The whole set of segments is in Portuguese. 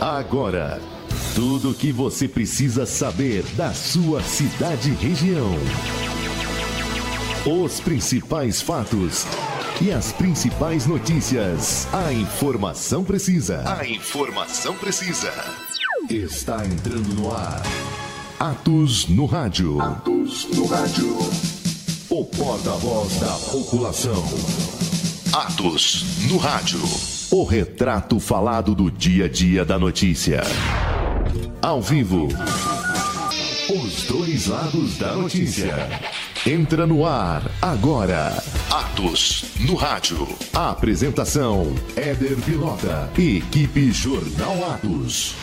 Agora, tudo o que você precisa saber da sua cidade e região. Os principais fatos e as principais notícias. A informação precisa. Está entrando no ar. Atos no Rádio. O porta-voz da população. Atos no Rádio. O retrato falado do dia a dia da notícia. Ao vivo. Os dois lados da notícia. Entra no ar agora. Atos no Rádio. A apresentação: Éder Pilota e equipe Jornal Atos.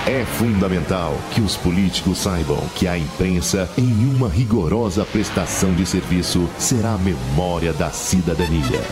É fundamental que os políticos saibam que a imprensa, em uma rigorosa prestação de serviço, será a memória da cidadania.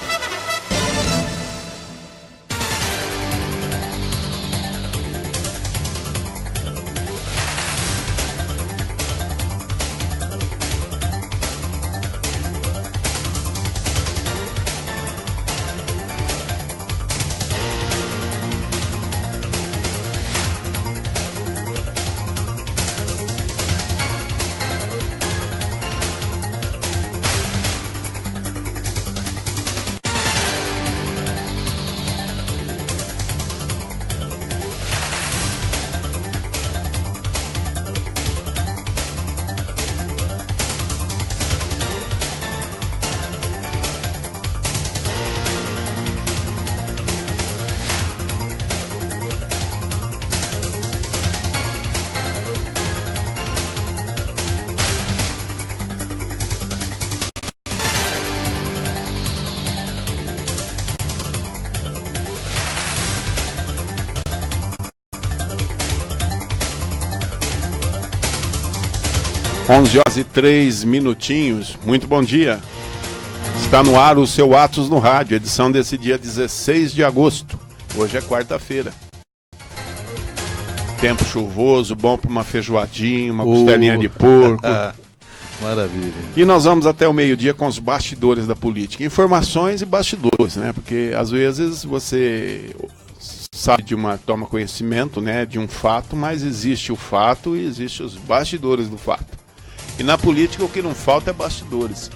Onze horas e 3 minutinhos. Muito bom dia. Está no ar o seu Atos no Rádio, edição desse dia 16 de agosto. Hoje é quarta-feira. Tempo chuvoso, bom para uma feijoadinha, uma costelinha de porco. Maravilha. E nós vamos até o meio-dia com os bastidores da política. Informações e bastidores, né? Porque às vezes você sabe toma conhecimento, né, de um fato, mas existe o fato e existe os bastidores do fato. E na política o que não falta é bastidores.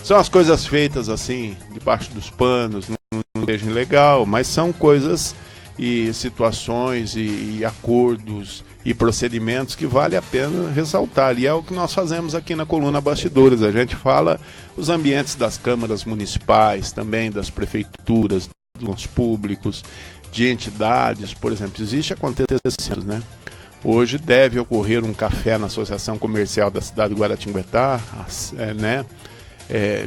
São as coisas feitas assim, debaixo dos panos, não seja legal, mas são coisas e situações e acordos e procedimentos que vale a pena ressaltar. E é o que nós fazemos aqui na coluna Bastidores. A gente fala os ambientes das câmaras municipais, também das prefeituras, dos públicos, de entidades, por exemplo. Existe acontecimentos, né? Hoje deve ocorrer um café na Associação Comercial da cidade de Guaratinguetá, né?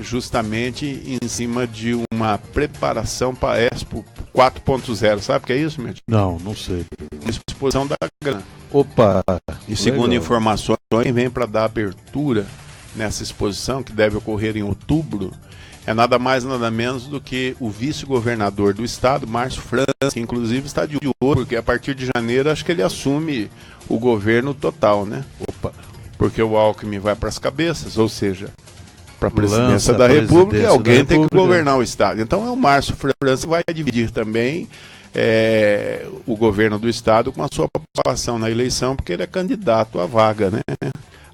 Justamente em cima de uma preparação para a Expo 4.0. Sabe o que é isso, meu? Não sei. Exposição da grana. Opa! E segundo informações, quem vem para dar abertura nessa exposição, que deve ocorrer em outubro, é nada mais nada menos do que o vice-governador do estado, Márcio França, que inclusive está de olho, porque a partir de janeiro acho que ele assume o governo total, né? Porque o Alckmin vai para as cabeças, ou seja, para a presidência da República, alguém tem que governar o estado. Então é o Márcio França que vai dividir também o governo do estado com a sua participação na eleição, porque ele é candidato à vaga, né?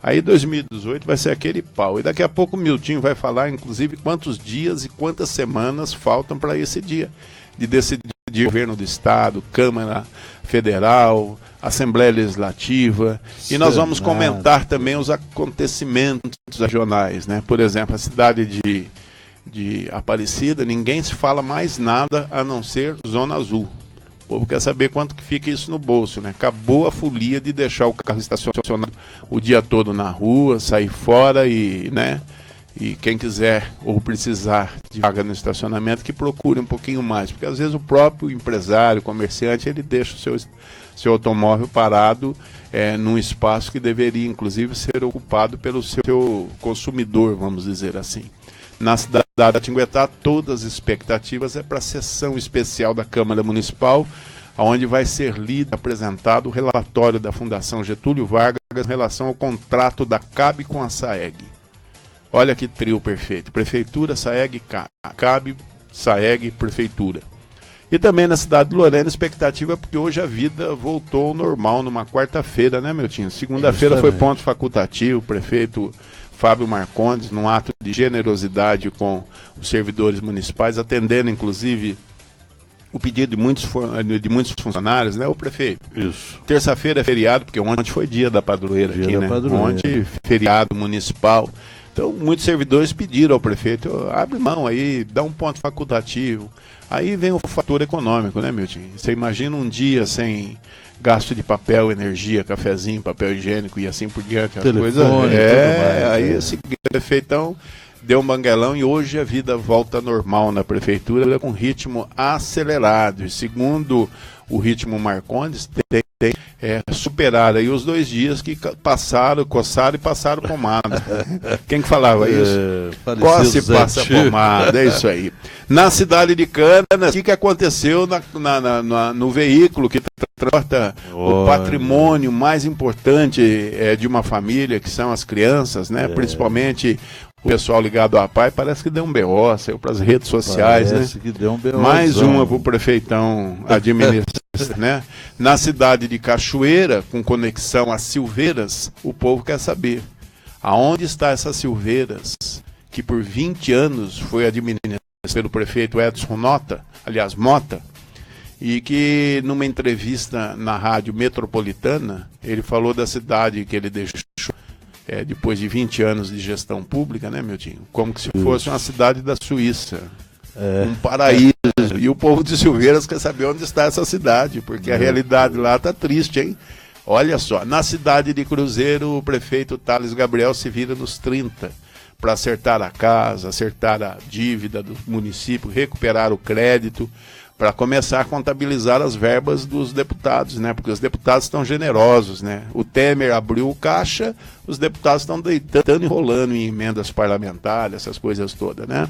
Aí 2018 vai ser aquele pau. E daqui a pouco o Miltinho vai falar, inclusive, quantos dias e quantas semanas faltam para esse dia de decidir o governo do estado, Câmara Federal, Assembleia Legislativa. E nós vamos comentar também os acontecimentos regionais, né? Por exemplo, a cidade de Aparecida, ninguém se fala mais nada a não ser Zona Azul. O povo quer saber quanto que fica isso no bolso, né? Acabou a folia de deixar o carro estacionado o dia todo na rua, sair fora e, né? E quem quiser ou precisar de vaga no estacionamento, que procure um pouquinho mais, porque às vezes o próprio empresário, comerciante, ele deixa o seu automóvel parado num espaço que deveria, inclusive, ser ocupado pelo seu consumidor, vamos dizer assim. Na cidade de Guaratinguetá, todas as expectativas para a sessão especial da Câmara Municipal, onde vai ser lido e apresentado o relatório da Fundação Getúlio Vargas em relação ao contrato da CAB com a SAEG. Olha que trio perfeito. Prefeitura, SAEG, CAB, SAEG, Prefeitura. E também na cidade de Lorena, a expectativa é porque hoje a vida voltou ao normal numa quarta-feira, né, Miltinho? Segunda-feira foi ponto facultativo, o prefeito Fábio Marcondes, num ato de generosidade com os servidores municipais, atendendo inclusive o pedido de muitos funcionários, né, o prefeito? Isso. Terça-feira é feriado, porque ontem foi dia da padroeira aqui, né? Ontem, feriado municipal. Então, muitos servidores pediram ao prefeito, abre mão aí, dá um ponto facultativo. Aí vem o fator econômico, né, Milton? Você imagina um dia sem gasto de papel, energia, cafezinho, papel higiênico e assim por diante. Telefone, tudo mais, aí é. esse prefeitão deu um banguelão e hoje a vida volta normal na prefeitura com ritmo acelerado. E segundo o ritmo Marcondes, tem superar aí os 2 dias que passaram, coçaram e passaram pomada. Quem que falava isso? Coça e passa pomada, é isso aí. Na cidade de Canas, o que aconteceu no veículo que transporta o patrimônio mais importante de uma família, que são as crianças, né? Principalmente o pessoal ligado à PAI, parece que deu um BO, saiu para as redes sociais, parece, né? Que deu um BO. Mais uma para o prefeitão administrar, né? Na cidade de Cachoeira, com conexão a Silveiras, o povo quer saber aonde está essas Silveiras, que por 20 anos foi administrada pelo prefeito Edson Mota, e que numa entrevista na rádio metropolitana, ele falou da cidade que ele deixou depois de 20 anos de gestão pública, né, Miltinho? Como que se fosse uma cidade da Suíça. Um paraíso. E o povo de Silveiras quer saber onde está essa cidade, porque a realidade lá está triste, hein? Olha só, na cidade de Cruzeiro, o prefeito Thales Gabriel se vira nos 30 para acertar a casa, acertar a dívida do município, recuperar o crédito, para começar a contabilizar as verbas dos deputados, né? Porque os deputados estão generosos, né? O Temer abriu o caixa, os deputados estão deitando e rolando em emendas parlamentares, essas coisas todas, né?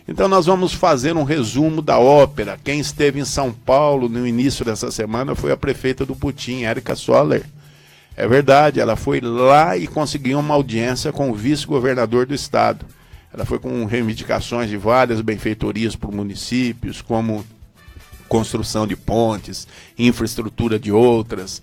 Então nós vamos fazer um resumo da ópera. Quem esteve em São Paulo no início dessa semana foi a prefeita do Putim, Érica Soller. É verdade, ela foi lá e conseguiu uma audiência com o vice-governador do estado. Ela foi com reivindicações de várias benfeitorias para os municípios, como construção de pontes, infraestrutura de outras,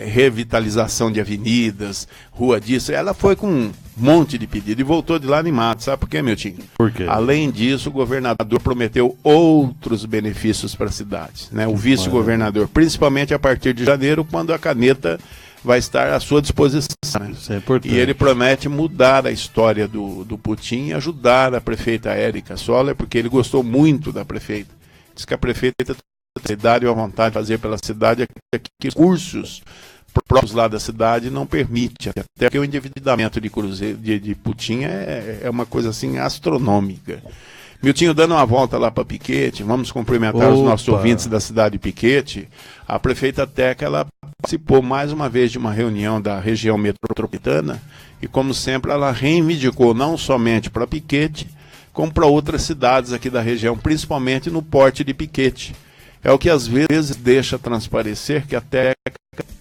revitalização de avenidas, rua disso. Ela foi com um monte de pedido e voltou de lá animado. Sabe por quê, Miltinho? Por quê? Além disso, o governador prometeu outros benefícios para a cidade, né? O vice-governador, principalmente a partir de janeiro, quando a caneta vai estar à sua disposição. Né? Isso é importante. E ele promete mudar a história do Putim e ajudar a prefeita Érica Soller, porque ele gostou muito da prefeita. Diz que a prefeita tem a cidade e a vontade de fazer pela cidade que os cursos próprios lá da cidade não permite. Até porque o endividamento de Cruzeiro, de Putim é uma coisa assim astronômica. Miltinho, dando uma volta lá para Piquete, vamos cumprimentar os nossos ouvintes da cidade de Piquete. A prefeita Teca, ela participou mais uma vez de uma reunião da região metropolitana e, como sempre, ela reivindicou não somente para Piquete, como para outras cidades aqui da região, principalmente no porte de Piquete. É o que às vezes deixa transparecer que até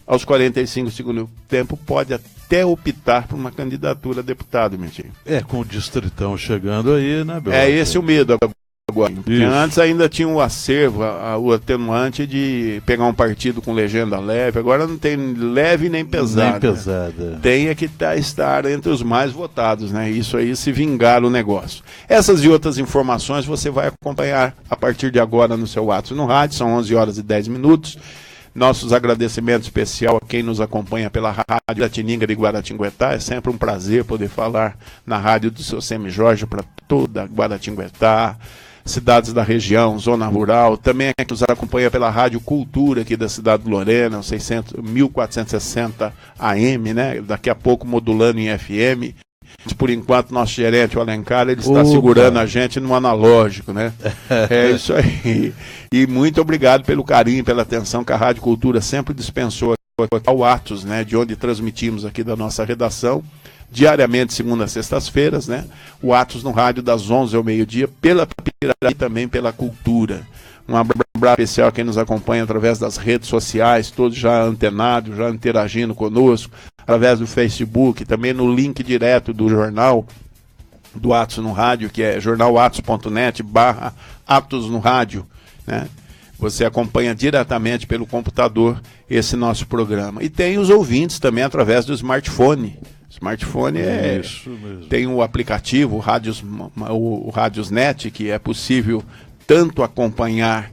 aos 45 segundos do tempo pode até optar por uma candidatura a deputado, Miltinho. Com o distritão chegando aí, né, Bel? É esse o medo agora. Porque antes ainda tinha o acervo, o atenuante de pegar um partido com legenda leve, agora não tem leve nem pesada. Nem pesada. Tem que estar entre os mais votados, né? Isso aí, se vingar o negócio. Essas e outras informações você vai acompanhar a partir de agora no seu WhatsApp no rádio, são 11 horas e 10 minutos. Nossos agradecimentos especial a quem nos acompanha pela rádio da Tininga de Guaratinguetá. É sempre um prazer poder falar na rádio do seu Semi Jorge para toda Guaratinguetá, cidades da região, zona rural, também é que nos acompanha pela Rádio Cultura aqui da cidade de Lorena, 1460 AM, né? Daqui a pouco modulando em FM. Por enquanto, nosso gerente, o Alencar, ele está segurando a gente no analógico, né? É isso aí. E muito obrigado pelo carinho, pela atenção que a Rádio Cultura sempre dispensou ao Atos, né? De onde transmitimos aqui da nossa redação, diariamente, segunda a sextas-feiras, né? O Atos no rádio das 11 ao meio-dia, pela Piraraí e também pela Cultura. Um abraço especial a quem nos acompanha através das redes sociais, todos já antenados, já interagindo conosco, através do Facebook, também no link direto do jornal do Atos no Rádio, que é jornalatos.net/Atos no Rádio. né? Você acompanha diretamente pelo computador esse nosso programa. E tem os ouvintes também através do smartphone. Smartphone tem o aplicativo, o Radiosnet, que é possível tanto acompanhar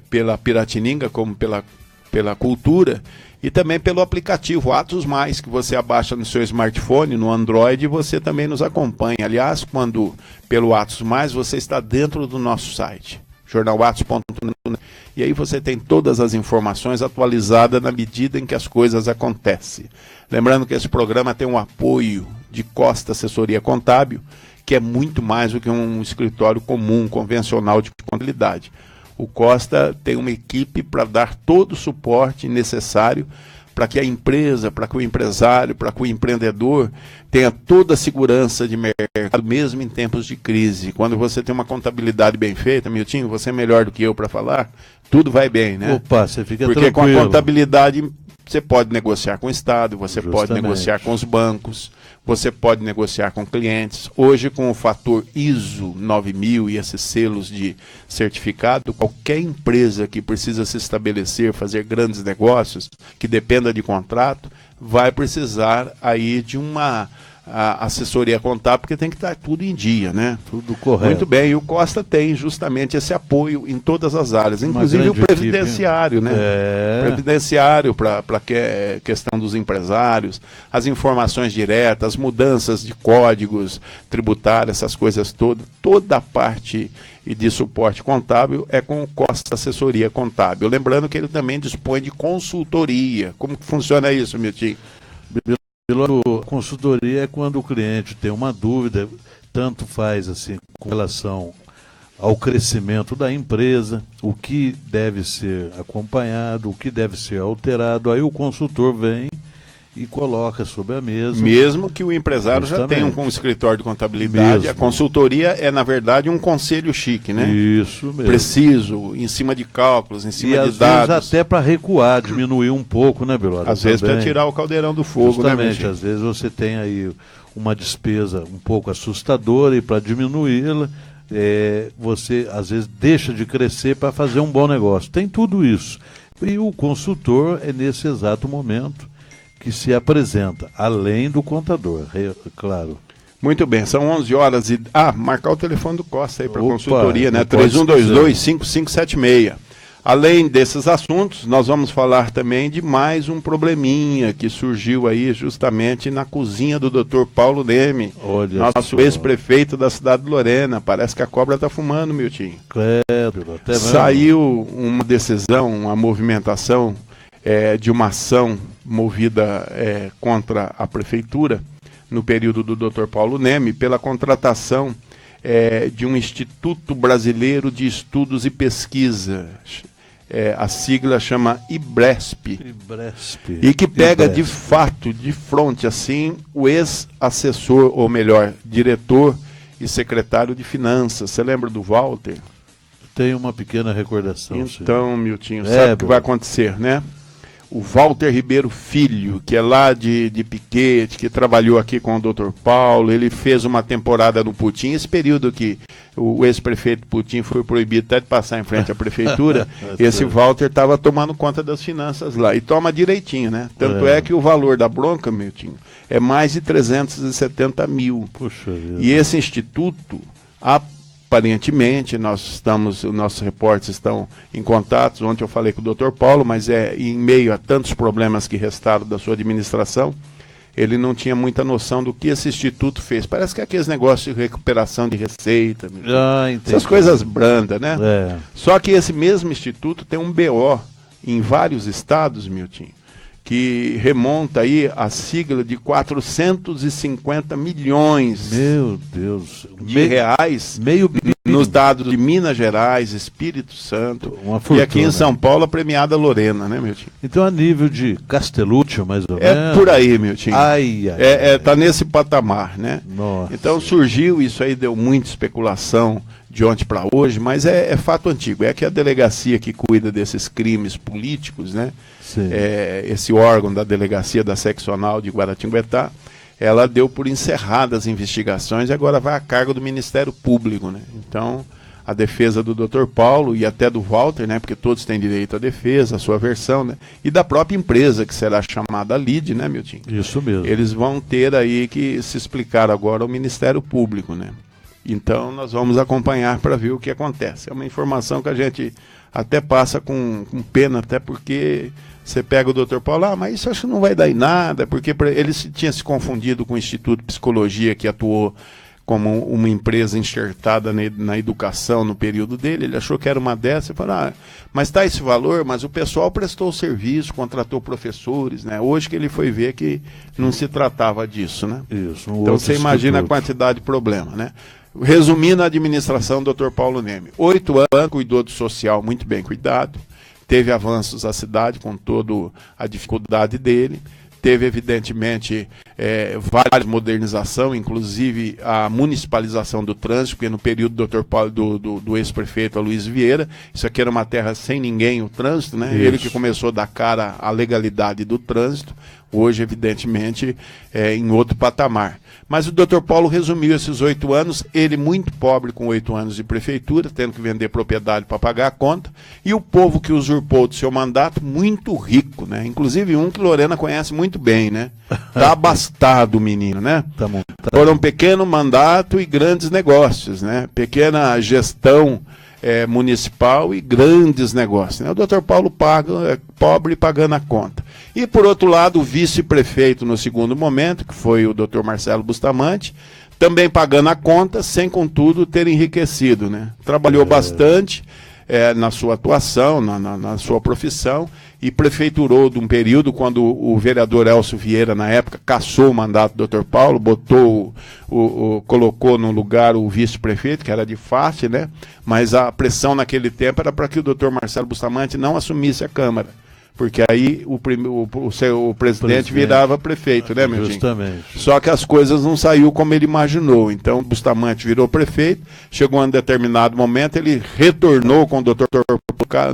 pela Piratininga como pela Cultura, e também pelo aplicativo Atos Mais, que você abaixa no seu smartphone, no Android, e você também nos acompanha. Aliás, quando pelo Atos Mais, você está dentro do nosso site, jornalatos.net, e aí você tem todas as informações atualizadas na medida em que as coisas acontecem. Lembrando que esse programa tem um apoio de Costa Assessoria Contábil, que é muito mais do que um escritório comum, convencional de contabilidade. O Costa tem uma equipe para dar todo o suporte necessário para que a empresa, para que o empresário, para que o empreendedor tenha toda a segurança de mercado, mesmo em tempos de crise. Quando você tem uma contabilidade bem feita, Miltinho, você é melhor do que eu para falar, tudo vai bem, né? Opa, você fica Porque tranquilo. Com a contabilidade você pode negociar com o Estado, você Justamente. pode negociar com os bancos, você pode negociar com clientes. Hoje, com o fator ISO 9000 e esses selos de certificado, qualquer empresa que precisa se estabelecer, fazer grandes negócios, que dependa de contrato, vai precisar aí de uma assessoria contábil, porque tem que estar tudo em dia, né? Tudo correto. Muito bem, e o Costa tem justamente esse apoio em todas as áreas, inclusive o previdenciário, equipe, né? Previdenciário para a questão dos empresários, as informações diretas, as mudanças de códigos tributários, essas coisas todas, toda a parte e de suporte contábil é com o Costa Assessoria Contábil. Lembrando que ele também dispõe de consultoria. Como que funciona isso, Miltinho? Consultoria é quando o cliente tem uma dúvida, tanto faz assim com relação ao crescimento da empresa, o que deve ser acompanhado, o que deve ser alterado, aí o consultor vem e coloca sobre a mesa. Mesmo que o empresário Justamente. já tenha um escritório de contabilidade, Mesmo. A consultoria é, na verdade, um conselho chique, né? Isso mesmo. Preciso, em cima de cálculos, em cima E de às dados. vezes até para recuar, diminuir um pouco, né, Belora? Às vezes para tirar o caldeirão do fogo, Justamente, né, Miltinho? às vezes você tem aí uma despesa um pouco assustadora e para diminuí-la, você às vezes deixa de crescer para fazer um bom negócio. Tem tudo isso. E o consultor é nesse exato momento que se apresenta, além do contador, claro. Muito bem, são 11 horas e... marcar o telefone do Costa aí para Opa, consultoria, né? não pode 3122-5576. Além desses assuntos, nós vamos falar também de mais um probleminha que surgiu aí justamente na cozinha do Dr. Paulo Neme, nosso ex-prefeito da cidade de Lorena. Parece que a cobra está fumando, Miltinho. Até saiu uma decisão, uma movimentação de uma ação movida contra a prefeitura no período do Dr. Paulo Neme pela contratação de um Instituto Brasileiro de Estudos e Pesquisa. A sigla chama IBRESP. E que pega de fato, de frente, assim, o ex-assessor, ou melhor, diretor e secretário de Finanças. Você lembra do Walter? Tem uma pequena recordação. Então, Miltinho, sabe o que vai acontecer, né? O Walter Ribeiro Filho, que é lá de Piquete, que trabalhou aqui com o Dr. Paulo, ele fez uma temporada no Putim. Esse período que o ex-prefeito Putim foi proibido até de passar em frente à prefeitura, esse Walter estava tomando conta das finanças lá. E toma direitinho, né? Tanto é que o valor da bronca, Miltinho, é mais de 370 mil. Puxa vida. E esse instituto, aparentemente, nossos repórteres estão em contato. Ontem eu falei com o Dr. Paulo, mas em meio a tantos problemas que restaram da sua administração, ele não tinha muita noção do que esse instituto fez. Parece que é aqueles negócios de recuperação de receita, essas coisas brandas, né? Só que esse mesmo instituto tem um BO em vários estados, Miltinho, que remonta aí a sigla de 450 milhões Meu Deus, de reais nos dados de Minas Gerais, Espírito Santo, e aqui em São Paulo a premiada Lorena, né, Miltinho? Então a nível de Castelluccio, mais ou menos. É por aí, Miltinho. Tá nesse patamar, né? Nossa. Então surgiu, isso aí deu muita especulação de ontem para hoje, mas é fato antigo. É que a delegacia que cuida desses crimes políticos, né? Esse órgão da delegacia da seccional de Guaratinguetá, ela deu por encerradas as investigações e agora vai a cargo do Ministério Público, né? Então, a defesa do Dr. Paulo e até do Walter, né, porque todos têm direito à defesa, a sua versão, né, e da própria empresa, que será chamada LID, né, Milton? Isso mesmo. Eles vão ter aí que se explicar agora ao Ministério Público, né? Então nós vamos acompanhar para ver o que acontece. É uma informação que a gente até passa com pena, até porque você pega o Dr. Paulo, mas isso acho que não vai dar em nada, porque ele tinha se confundido com o Instituto de Psicologia, que atuou como uma empresa enxertada na educação no período dele. Ele achou que era uma dessas e falou, mas está esse valor, mas o pessoal prestou o serviço, contratou professores, né? Hoje que ele foi ver que não se tratava disso, né? Isso, então você imagina a quantidade de problema, né? Resumindo a administração do Dr. Paulo Neme, 8 anos, cuidou do social muito bem cuidado, teve avanços à cidade com toda a dificuldade dele, teve evidentemente várias modernizações, inclusive a municipalização do trânsito, porque no período do Dr. Paulo, do ex-prefeito Aloysio Vieira, isso aqui era uma terra sem ninguém, o trânsito, né? Ele que começou a dar cara à legalidade do trânsito, hoje evidentemente em outro patamar. Mas o Dr. Paulo resumiu esses 8 anos, ele muito pobre com 8 anos de prefeitura, tendo que vender propriedade para pagar a conta, e o povo que usurpou do seu mandato muito rico, né? Inclusive um que Lorena conhece muito bem, né? Tá abastado o menino, né? Tá bom. Foram um pequeno mandato e grandes negócios, né? Pequena gestão municipal e grandes negócios, né? O Dr. Paulo pobre pagando a conta. E, por outro lado, o vice-prefeito no segundo momento, que foi o Dr. Marcelo Bustamante, também pagando a conta, sem, contudo, ter enriquecido, né? Trabalhou bastante na sua atuação, na sua profissão, e prefeiturou de um período quando o vereador Elcio Vieira, na época, cassou o mandato do Dr. Paulo, colocou no lugar o vice-prefeito, que era de face, né? Mas a pressão naquele tempo era para que o Dr. Marcelo Bustamante não assumisse a Câmara, porque aí o presidente virava prefeito, né, meu Justamente. Só que as coisas não saíram como ele imaginou. Então, o Bustamante virou prefeito, chegou a um determinado momento, ele retornou com o doutor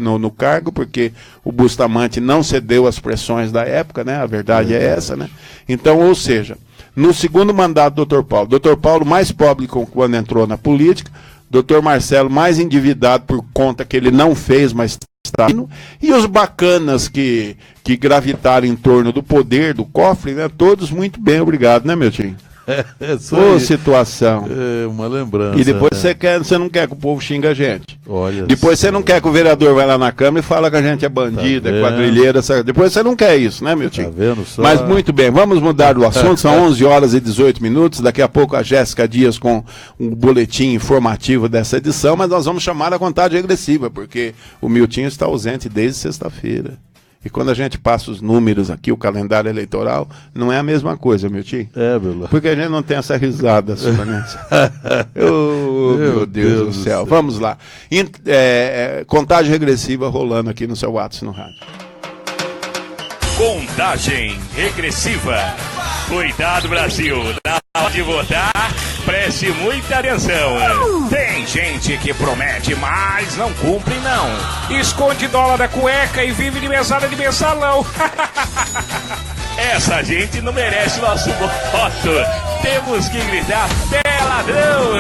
no cargo, porque o Bustamante não cedeu às pressões da época, né? A verdade é essa, né? Então, ou seja, no segundo mandato do Dr. Paulo mais pobre quando entrou na política, Dr. Marcelo mais endividado por conta que ele não fez, mas e os bacanas que gravitaram em torno do poder, do cofre, né? Todos muito bem, obrigado, né, meu tio? Situação. É uma lembrança. E depois você não quer que o povo xinga a gente. Olha, depois você não quer que o vereador vá lá na Câmara e fala que a gente é bandida, quadrilheira. Depois você não quer isso, né, meu tio? Tá vendo só? Mas muito bem, vamos mudar do assunto. São 11 horas e 18 minutos. Daqui a pouco a Jéssica Dias com um boletim informativo dessa edição, mas nós vamos chamar a contagem regressiva, porque o Miltinho está ausente desde sexta-feira. E quando a gente passa os números aqui, o calendário eleitoral, não é a mesma coisa, meu tio. Bela. Porque a gente não tem essa risada sua, né? Meu Deus do céu. Vamos lá. Contagem regressiva rolando aqui no seu WhatsApp no rádio. Contagem regressiva. Cuidado, Brasil. Na hora de votar, preste muita atenção. Tem gente que promete, mas não cumpre, não. Esconde dólar da cueca e vive de mesada de mensalão. Essa gente não merece nosso voto. Temos que gritar, é ladrão.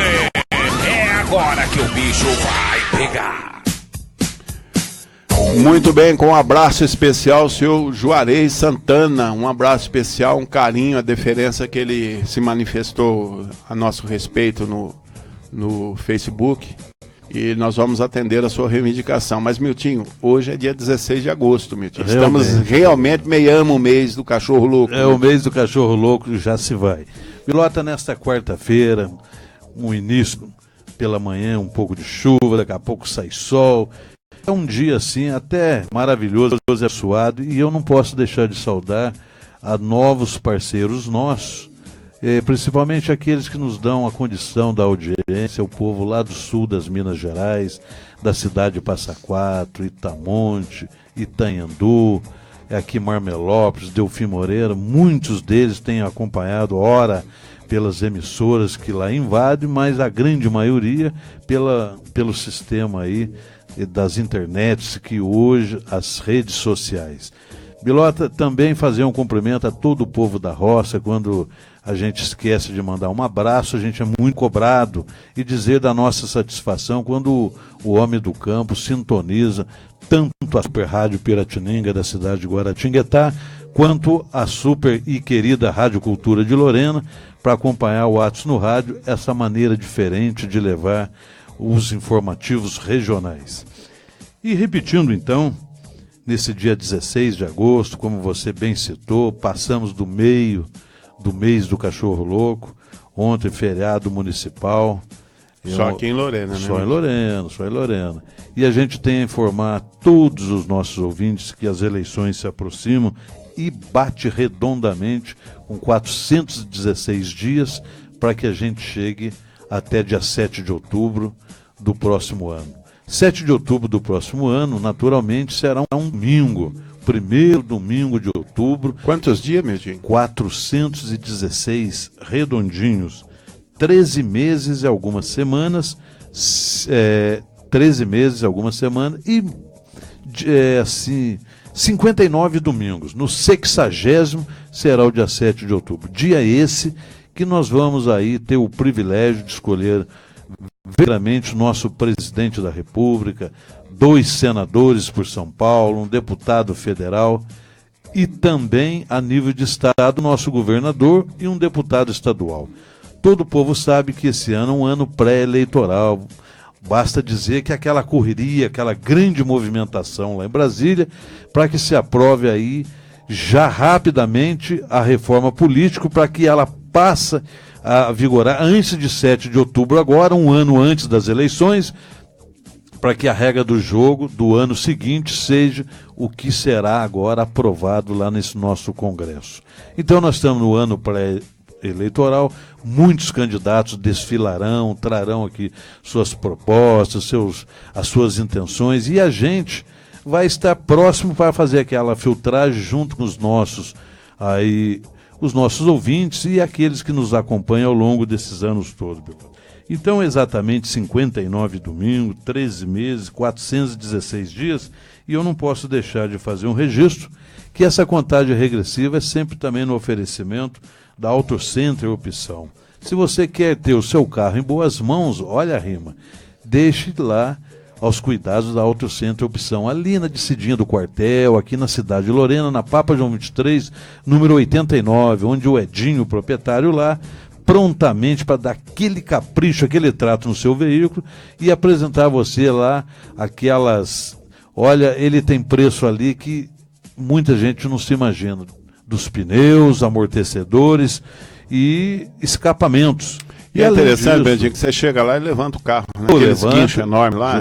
É agora que o bicho vai pegar. Muito bem, com um abraço especial ao senhor Juarez Santana, um abraço especial, um carinho, a deferência que ele se manifestou a nosso respeito no Facebook, e nós vamos atender a sua reivindicação. Mas, Miltinho, hoje é dia 16 de agosto, Miltinho. Estamos realmente meiamos o mês do cachorro louco. O mês do cachorro louco já se vai. Pilota, nesta quarta-feira, um início pela manhã, um pouco de chuva, daqui a pouco sai sol. É um dia assim até maravilhoso, abençoado, e eu não posso deixar de saudar a novos parceiros nossos, principalmente aqueles que nos dão a condição da audiência, o povo lá do sul das Minas Gerais, da cidade de Passa Quatro, Itamonte, Itanhandu, aqui Marmelópolis, Delfim Moreira. Muitos deles têm acompanhado, ora pelas emissoras que lá invadem, mas a grande maioria pelo sistema aí das internets, que hoje as redes sociais. Bilota, também fazer um cumprimento a todo o povo da roça, quando a gente esquece de mandar um abraço, a gente é muito cobrado, e dizer da nossa satisfação quando o homem do campo sintoniza tanto a Super Rádio Piratininga da cidade de Guaratinguetá, quanto a super e querida Rádio Cultura de Lorena, para acompanhar o Atos no Rádio, essa maneira diferente de levar os informativos regionais. E repetindo então, nesse dia 16 de agosto, como você bem citou, passamos do mês do Cachorro Louco, ontem feriado municipal. Só aqui em Lorena, né? Só em Lorena. E a gente tem a informar todos os nossos ouvintes que as eleições se aproximam e bate redondamente com 416 dias para que a gente chegue até dia 7 de outubro do próximo ano. 7 de outubro do próximo ano, naturalmente, será um domingo, primeiro domingo de outubro. Quantos dias, meu tio? 416 redondinhos, 13 meses e algumas semanas, 13 meses e algumas semanas e, assim, 59 domingos. No 60º será o dia 7 de outubro. Dia esse que nós vamos aí ter o privilégio de escolher verdadeiramente o nosso presidente da República, 2 senadores por São Paulo, um deputado federal e também, a nível de estado, nosso governador e um deputado estadual. Todo o povo sabe que esse ano é um ano pré-eleitoral. Basta dizer que aquela correria, aquela grande movimentação lá em Brasília, para que se aprove aí já rapidamente a reforma política, para que ela passe a vigorar antes de 7 de outubro agora, um ano antes das eleições, para que a regra do jogo do ano seguinte seja o que será agora aprovado lá nesse nosso Congresso. Então nós estamos no ano pré-eleitoral, muitos candidatos desfilarão, trarão aqui suas propostas, as suas intenções, e a gente vai estar próximo para fazer aquela filtragem junto com os nossos ouvintes e aqueles que nos acompanham ao longo desses anos todos. Então, exatamente 59 domingos, 13 meses, 416 dias, e eu não posso deixar de fazer um registro que essa contagem regressiva é sempre também no oferecimento da Auto Center Opção. Se você quer ter o seu carro em boas mãos, olha a rima, deixe lá aos cuidados da Auto Center Opção, ali na descidinha do quartel, aqui na cidade de Lorena, na Papa João 23, número 89, onde o Edinho, o proprietário lá, prontamente para dar aquele capricho, aquele trato no seu veículo e apresentar a você lá aquelas... Olha, ele tem preço ali que muita gente não se imagina, dos pneus, amortecedores e escapamentos. E é interessante, Bendinho, que você chega lá e levanta o carro, né? Aqueles guinchos enormes lá,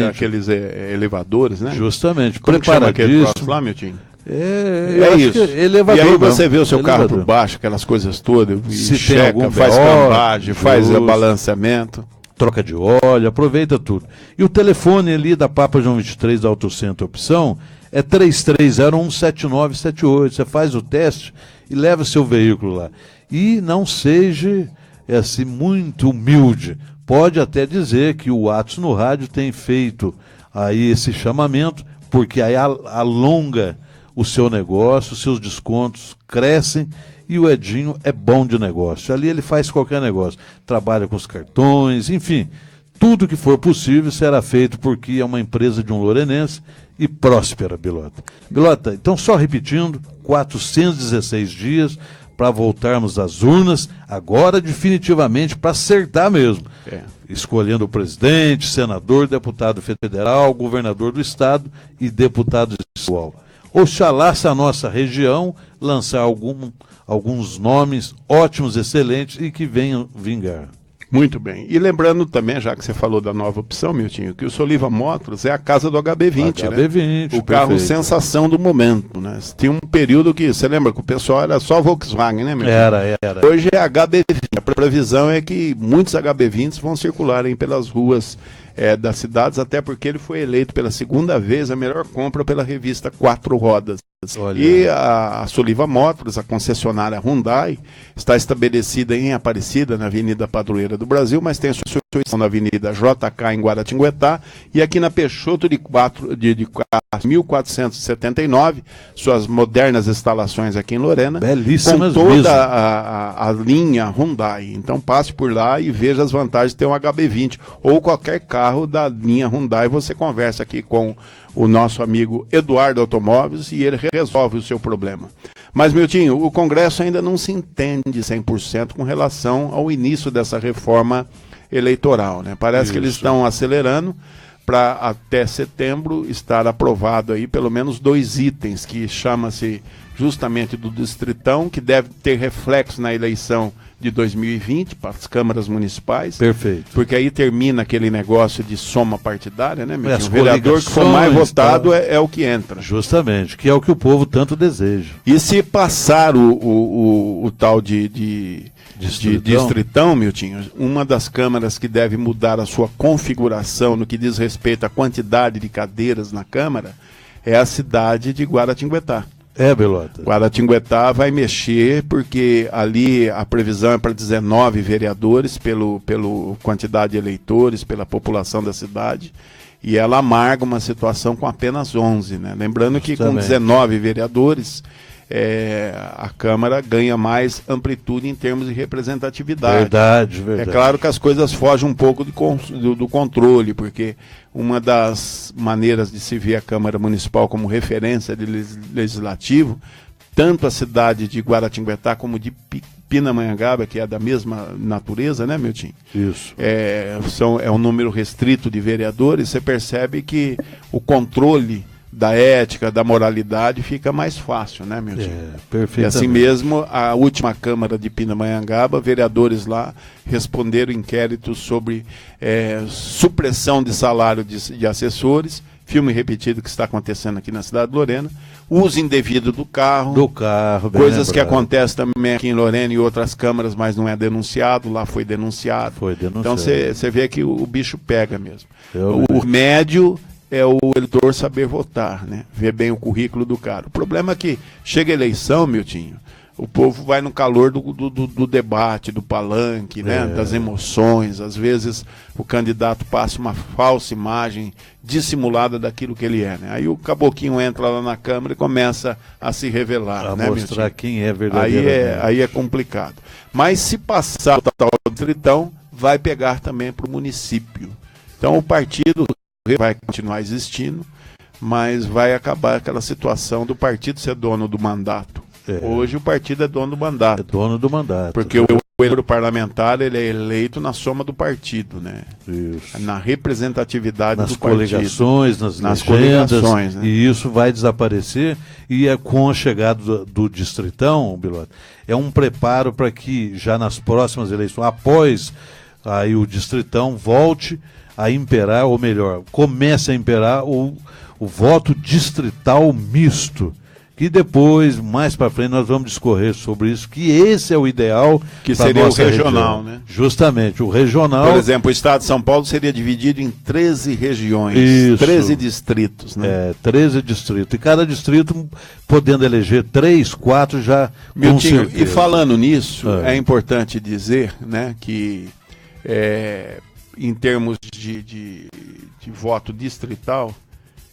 aqueles elevadores, né? Justamente, como chama aquele troço lá, meu tio? É isso. Elevador, e aí você vê o seu carro por baixo, aquelas coisas todas, e checa, faz cambagem, faz balanceamento. Troca de óleo, aproveita tudo. E o telefone ali da Papa João 23 da Auto Center Opção é 33017978. Você faz o teste e leva seu veículo lá. E não seja assim muito humilde. Pode até dizer que o Atos no Rádio tem feito aí esse chamamento, porque aí alonga o seu negócio, os seus descontos crescem e o Edinho é bom de negócio. Ali ele faz qualquer negócio, trabalha com os cartões, enfim, tudo que for possível será feito porque é uma empresa de um lorenense e próspera, Bilota. Bilota, então só repetindo, 416 dias para voltarmos às urnas, agora definitivamente para acertar mesmo. Escolhendo o presidente, senador, deputado federal, governador do estado e deputado estadual. Oxalá se a nossa região lançar alguns nomes ótimos, excelentes e que venham vingar. Muito bem. E lembrando também, já que você falou da nova opção, Miltinho, que o Soliva Motors é a casa do HB20, HB20, né? O carro sensação do momento, né? Tinha um período que, você lembra que o pessoal era só Volkswagen, né, Miltinho? Era. Hoje é HB20. A previsão é que muitos HB20s vão circularem pelas ruas das cidades, até porque ele foi eleito pela segunda vez a melhor compra pela revista Quatro Rodas. Olha. E a Soliva Motors, a concessionária Hyundai, está estabelecida em Aparecida, na Avenida Padroeira do Brasil, mas tem a sua instituição na Avenida JK, em Guaratinguetá, e aqui na Peixoto de 1479, suas modernas instalações aqui em Lorena, belíssimas com toda mesmo. a linha Hyundai. Então passe por lá e veja as vantagens de ter um HB20 ou qualquer carro da linha Hyundai. Você conversa aqui com o nosso amigo Eduardo Automóveis e ele resolve o seu problema. Mas, Miltinho, o Congresso ainda não se entende 100% com relação ao início dessa reforma eleitoral, né? Parece que eles estão acelerando para até setembro estar aprovado aí pelo menos 2 itens, que chama-se justamente do Distritão, que deve ter reflexo na eleição de 2020 para as câmaras municipais. Perfeito. Porque aí termina aquele negócio de soma partidária, né, meu? As O vereador que for mais votado tal. é o que entra. Justamente, que é o que o povo tanto deseja. E se passar o tal de Distritão, Miltinho, uma das câmaras que deve mudar a sua configuração no que diz respeito à quantidade de cadeiras na Câmara é a cidade de Guaratinguetá. É, Belota. Guaratinguetá vai mexer porque ali a previsão é para 19 vereadores pelo quantidade de eleitores, pela população da cidade, e ela amarga uma situação com apenas 11, né? Lembrando que com 19 vereadores a Câmara ganha mais amplitude em termos de representatividade. Verdade. É claro que as coisas fogem um pouco do controle, porque uma das maneiras de se ver a Câmara Municipal como referência de legislativo, tanto a cidade de Guaratinguetá como de Pindamonhangaba, que é da mesma natureza, né, Milton? Isso. É um número restrito de vereadores, você percebe que o controle da ética, da moralidade, fica mais fácil, né, meu tio? Perfeitamente. E assim mesmo, a última Câmara de Pindamonhangaba, vereadores lá responderam inquéritos sobre supressão de salário de assessores, filme repetido que está acontecendo aqui na cidade de Lorena, uso indevido do carro, bem coisas que lembrado. acontecem também aqui em Lorena e outras câmaras, mas não é denunciado, lá foi denunciado. Então você vê que o bicho pega mesmo. O médio é o eleitor saber votar, né? Ver bem o currículo do cara. O problema é que chega a eleição, Miltinho, o povo vai no calor do debate, do palanque, né? Das emoções. Às vezes o candidato passa uma falsa imagem dissimulada daquilo que ele é, né? Aí o caboquinho entra lá na Câmara e começa a se revelar, né, mostrar Miltinho? quem é verdadeiramente. Aí é complicado. Mas se passar o tal Distritão, vai pegar também para o município. Então o partido vai continuar existiexistindo, mas vai acabar aquela situação do partido ser dono do mandato. Hoje o partido é dono do mandato. É dono do mandato. Porque o eleitor parlamentar ele é eleito na soma do partido, né? Isso. Na representatividade nas do partido. Coligações, nas legendas, coligações, né? E isso vai desaparecer, e com a chegada do Distritão, Bilota, é um preparo para que já nas próximas eleições, após aí o Distritão, volte a imperar, ou melhor, comece a imperar o voto distrital misto, que depois, mais para frente, nós vamos discorrer sobre isso, que esse é o ideal. Que seria o regional, né? Justamente, o regional. Por exemplo, o estado de São Paulo seria dividido em 13 regiões, Isso. 13 distritos, né? 13 distritos, e cada distrito podendo eleger 3, 4 já, com certeza. E falando nisso, é importante dizer, né, que em termos de voto distrital,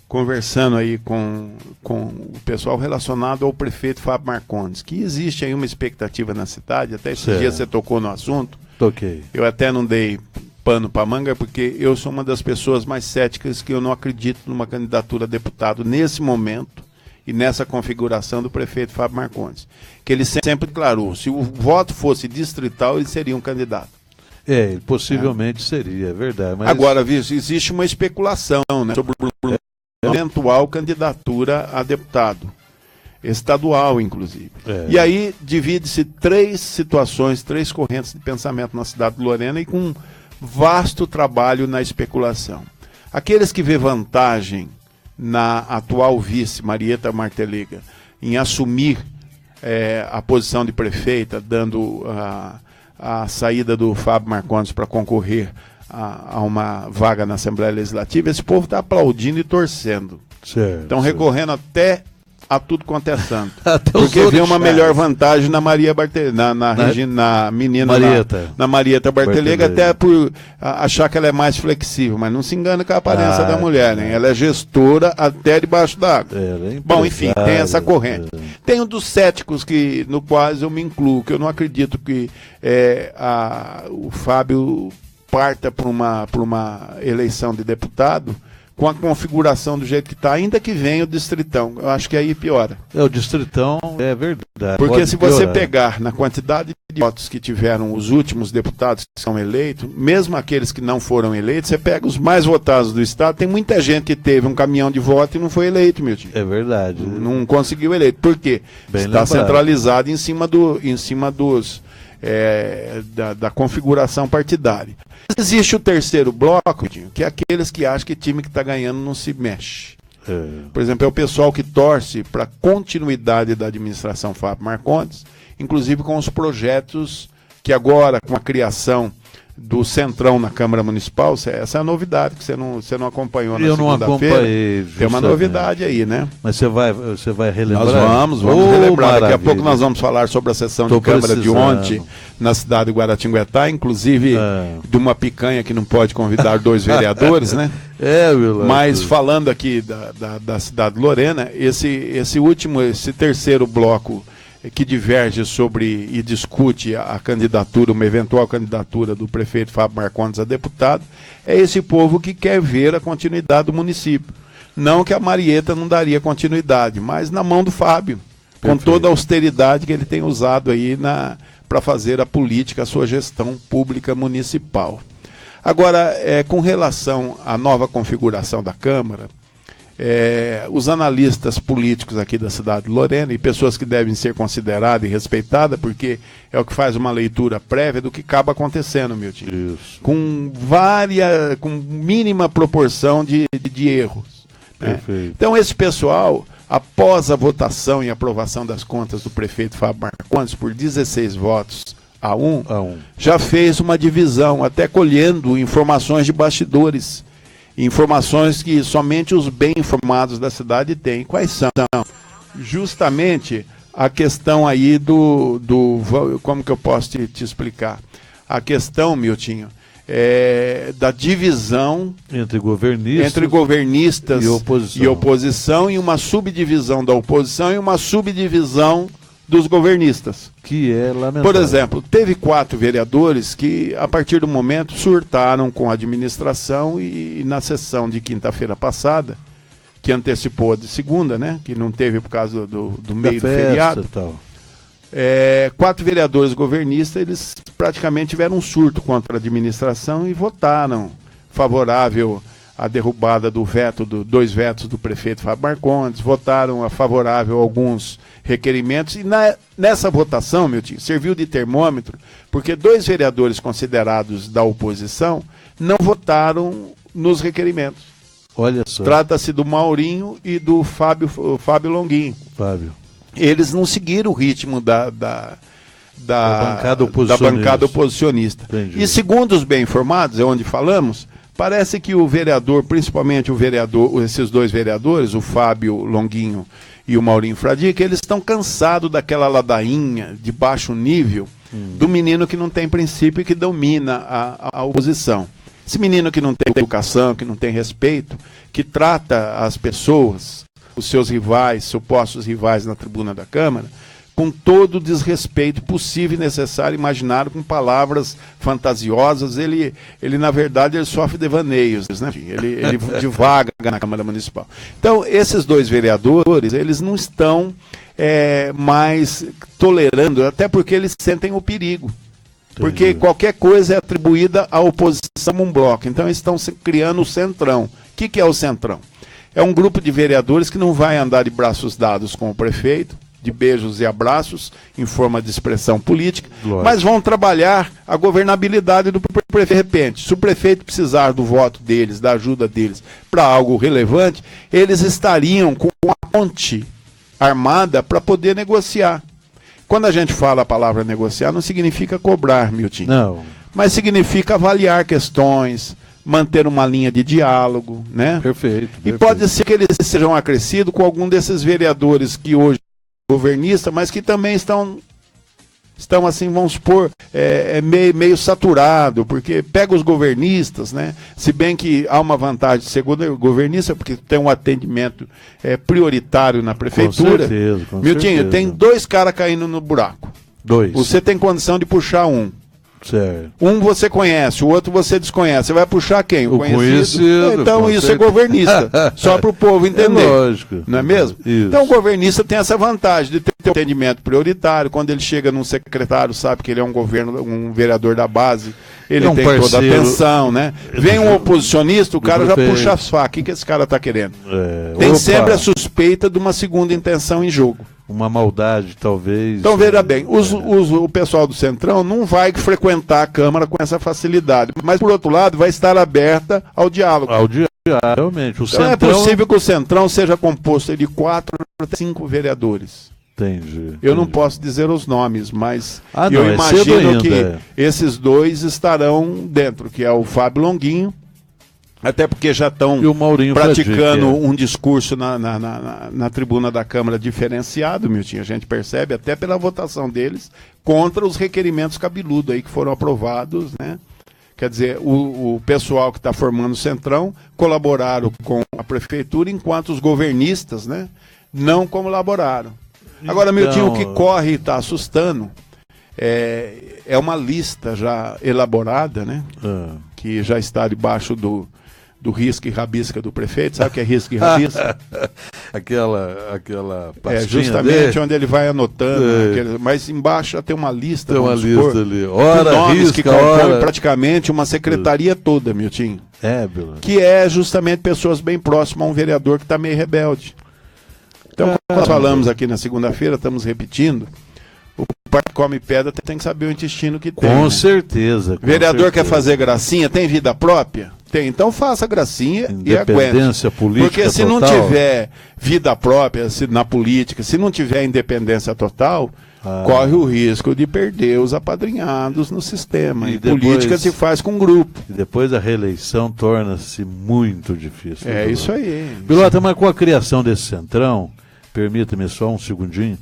conversando aí com o pessoal relacionado ao prefeito Fábio Marcondes, que existe aí uma expectativa na cidade, até esses dias você tocou no assunto. Toquei. Eu até não dei pano para manga, porque eu sou uma das pessoas mais céticas que eu não acredito numa candidatura a deputado nesse momento e nessa configuração do prefeito Fábio Marcondes. Que ele sempre declarou, se o voto fosse distrital, ele seria um candidato. Ele possivelmente seria, é verdade. Mas... Agora, existe uma especulação, né, sobre eventual candidatura a deputado, estadual inclusive. E aí divide-se 3 situações, 3 correntes de pensamento na cidade de Lorena e com vasto trabalho na especulação. Aqueles que vê vantagem na atual vice, Marieta Martelega, em assumir a posição de prefeita, dando a saída do Fábio Marcondes para concorrer a uma vaga na Assembleia Legislativa, esse povo está aplaudindo e torcendo. Estão recorrendo até a tudo quanto é santo. Porque vê uma melhor vantagem na Maria na menina Marieta. na Marieta Bartelega, até por achar que ela é mais flexível, mas não se engana com a aparência da mulher, né? Ela é gestora até debaixo d'água. Bom, enfim, tem essa corrente. Tem um dos céticos no quais eu me incluo, que eu não acredito que o Fábio parta por uma eleição de deputado com a configuração do jeito que está, ainda que venha o Distritão. Eu acho que aí piora. O Distritão é verdade. Porque se você pegar na quantidade de votos que tiveram os últimos deputados que são eleitos, mesmo aqueles que não foram eleitos, você pega os mais votados do Estado, tem muita gente que teve um caminhão de voto e não foi eleito, meu tio. É verdade. Não conseguiu eleito. Por quê? Está centralizado em cima dos... da configuração partidária. Existe o terceiro bloco, que é aqueles que acham que time que está ganhando não se mexe. Por exemplo, é o pessoal que torce para a continuidade da administração Fábio Marcondes, inclusive com os projetos que agora, com a criação do Centrão na Câmara Municipal, essa é a novidade que você não acompanhou na segunda-feira. Eu não acompanhei. Tem uma novidade aí, né? Mas você vai relembrar? Nós vamos relembrar. Maravilha. Daqui a pouco nós vamos falar sobre a sessão de Câmara de ontem na cidade de Guaratinguetá, inclusive de uma picanha que não pode convidar 2 vereadores, né? Mas falando aqui da cidade de Lorena, esse terceiro bloco que diverge sobre e discute a candidatura, uma eventual candidatura do prefeito Fábio Marcondes a deputado, é esse povo que quer ver a continuidade do município. Não que a Marieta não daria continuidade, mas na mão do Fábio, com toda a austeridade que ele tem usado aí para fazer a política, a sua gestão pública municipal. Agora, com relação à nova configuração da Câmara, os analistas políticos aqui da cidade de Lorena e pessoas que devem ser consideradas e respeitadas, porque é o que faz uma leitura prévia do que acaba acontecendo, meu tio. Com mínima proporção de erros. Né? Então esse pessoal, após a votação e aprovação das contas do prefeito Fábio Marcondes por 16 votos a 1, já fez uma divisão, até colhendo informações de bastidores. Informações que somente os bem informados da cidade têm. Quais são? Justamente a questão aí como que eu posso te explicar? A questão, Miltinho, da divisão entre governistas e oposição, e uma subdivisão da oposição e uma subdivisão dos governistas. Que é lamentável. Por exemplo, teve 4 vereadores que, a partir do momento, surtaram com a administração e na sessão de quinta-feira passada, que antecipou a de segunda, né? Que não teve por causa do meio do feriado. 4 vereadores governistas, eles praticamente tiveram um surto contra a administração e votaram favorável à derrubada do veto, 2 vetos do prefeito Fábio Marcondes, votaram a favorável a alguns requerimentos, e nessa votação, meu tio, serviu de termômetro, porque 2 vereadores considerados da oposição não votaram nos requerimentos. Olha só. Trata-se do Maurinho e do Fábio Longuinho. Eles não seguiram o ritmo da bancada oposicionista. Entendi. E segundo os bem informados, é onde falamos, parece que o vereador, principalmente esses 2 vereadores, o Fábio Longuinho e o Maurinho Fradique, eles estão cansados daquela ladainha de baixo nível do menino que não tem princípio e que domina a oposição. Esse menino que não tem educação, que não tem respeito, que trata as pessoas, os seus rivais, supostos rivais na tribuna da Câmara, com todo o desrespeito possível e necessário, imaginado, com palavras fantasiosas. Ele na verdade, ele sofre devaneios, né? Ele divaga na Câmara Municipal. Então, esses 2 vereadores, eles não estão mais tolerando, até porque eles sentem o perigo. Porque qualquer coisa é atribuída à oposição um bloco. Então, eles estão criando o Centrão. O que é o Centrão? É um grupo de vereadores que não vai andar de braços dados com o prefeito, de beijos e abraços, em forma de expressão política, mas vão trabalhar a governabilidade do prefeito. De repente, se o prefeito precisar do voto deles, da ajuda deles, para algo relevante, eles estariam com a ponte armada para poder negociar. Quando a gente fala a palavra negociar, não significa cobrar, Milton. Não. Mas significa avaliar questões, manter uma linha de diálogo, né? Perfeito. E pode ser que eles sejam acrescidos com algum desses vereadores que hoje são governistas, mas que também estão assim, vamos supor, meio saturado, porque pega os governistas, né? Se bem que há uma vantagem de ser governista, porque tem um atendimento prioritário na prefeitura. Com Miltinho, certeza. tem 2 caras caindo no buraco. 2. Você tem condição de puxar um. Certo. Um você conhece, o outro você desconhece. Você vai puxar quem? O conhecido. Então isso é governista. Só para o povo entender. É lógico. Não é mesmo? Isso. Então o governista tem essa vantagem de ter um atendimento prioritário. Quando ele chega num secretário, sabe que ele é um vereador da base, ele tem toda a atenção, né? Vem um oposicionista, o cara já puxa as facas. O que esse cara está querendo? Tem sempre a suspeita de uma segunda intenção em jogo. Uma maldade, talvez. Então, veja bem, o pessoal do Centrão não vai frequentar a Câmara com essa facilidade, mas, por outro lado, vai estar aberta ao diálogo. Realmente. O Então, Centrão... é possível que o Centrão seja composto de 4 a 5 vereadores. Entendi. Eu não posso dizer os nomes, mas eu imagino que esses 2 estarão dentro, que é o Fábio Longuinho, até porque já estão praticando um discurso na tribuna da Câmara diferenciado, Milton, a gente percebe, até pela votação deles, contra os requerimentos cabeludos aí que foram aprovados, né? Quer dizer, o pessoal que está formando o Centrão colaboraram com a prefeitura, enquanto os governistas, né, não colaboraram. Agora, Milton, o que corre e está assustando é uma lista já elaborada, né, que já está debaixo do risco e rabisca do prefeito. Sabe o que é risco e rabisca? aquela pastinha justamente onde ele vai anotando, mas embaixo já tem uma lista. Tem uma lista ali. Nomes que compõem praticamente uma secretaria toda, Milton. Que é justamente pessoas bem próximas a um vereador que está meio rebelde. Então, quando nós falamos aqui na segunda-feira, estamos repetindo, o pai que come pedra tem que saber o intestino que tem. Com certeza. O vereador quer fazer gracinha, tem vida própria? Tem, então faça gracinha e aguente. Independência política porque se total. não tiver vida própria na política, se não tiver independência total, corre o risco de perder os apadrinhados no sistema. E política se faz com grupo. E depois a reeleição torna-se muito difícil. É isso aí. Bilota, mas com a criação desse Centrão, permita-me só um segundinho,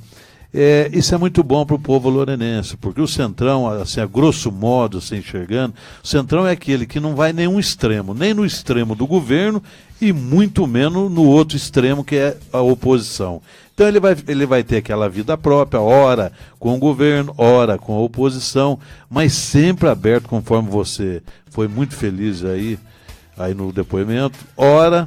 isso é muito bom para o povo lourenense, porque o Centrão, assim, a grosso modo, se enxergando, o Centrão é aquele que não vai nenhum extremo, nem no extremo do governo e muito menos no outro extremo, que é a oposição. Então ele vai ter aquela vida própria, ora com o governo, ora com a oposição, mas sempre aberto, conforme você foi muito feliz aí no depoimento, ora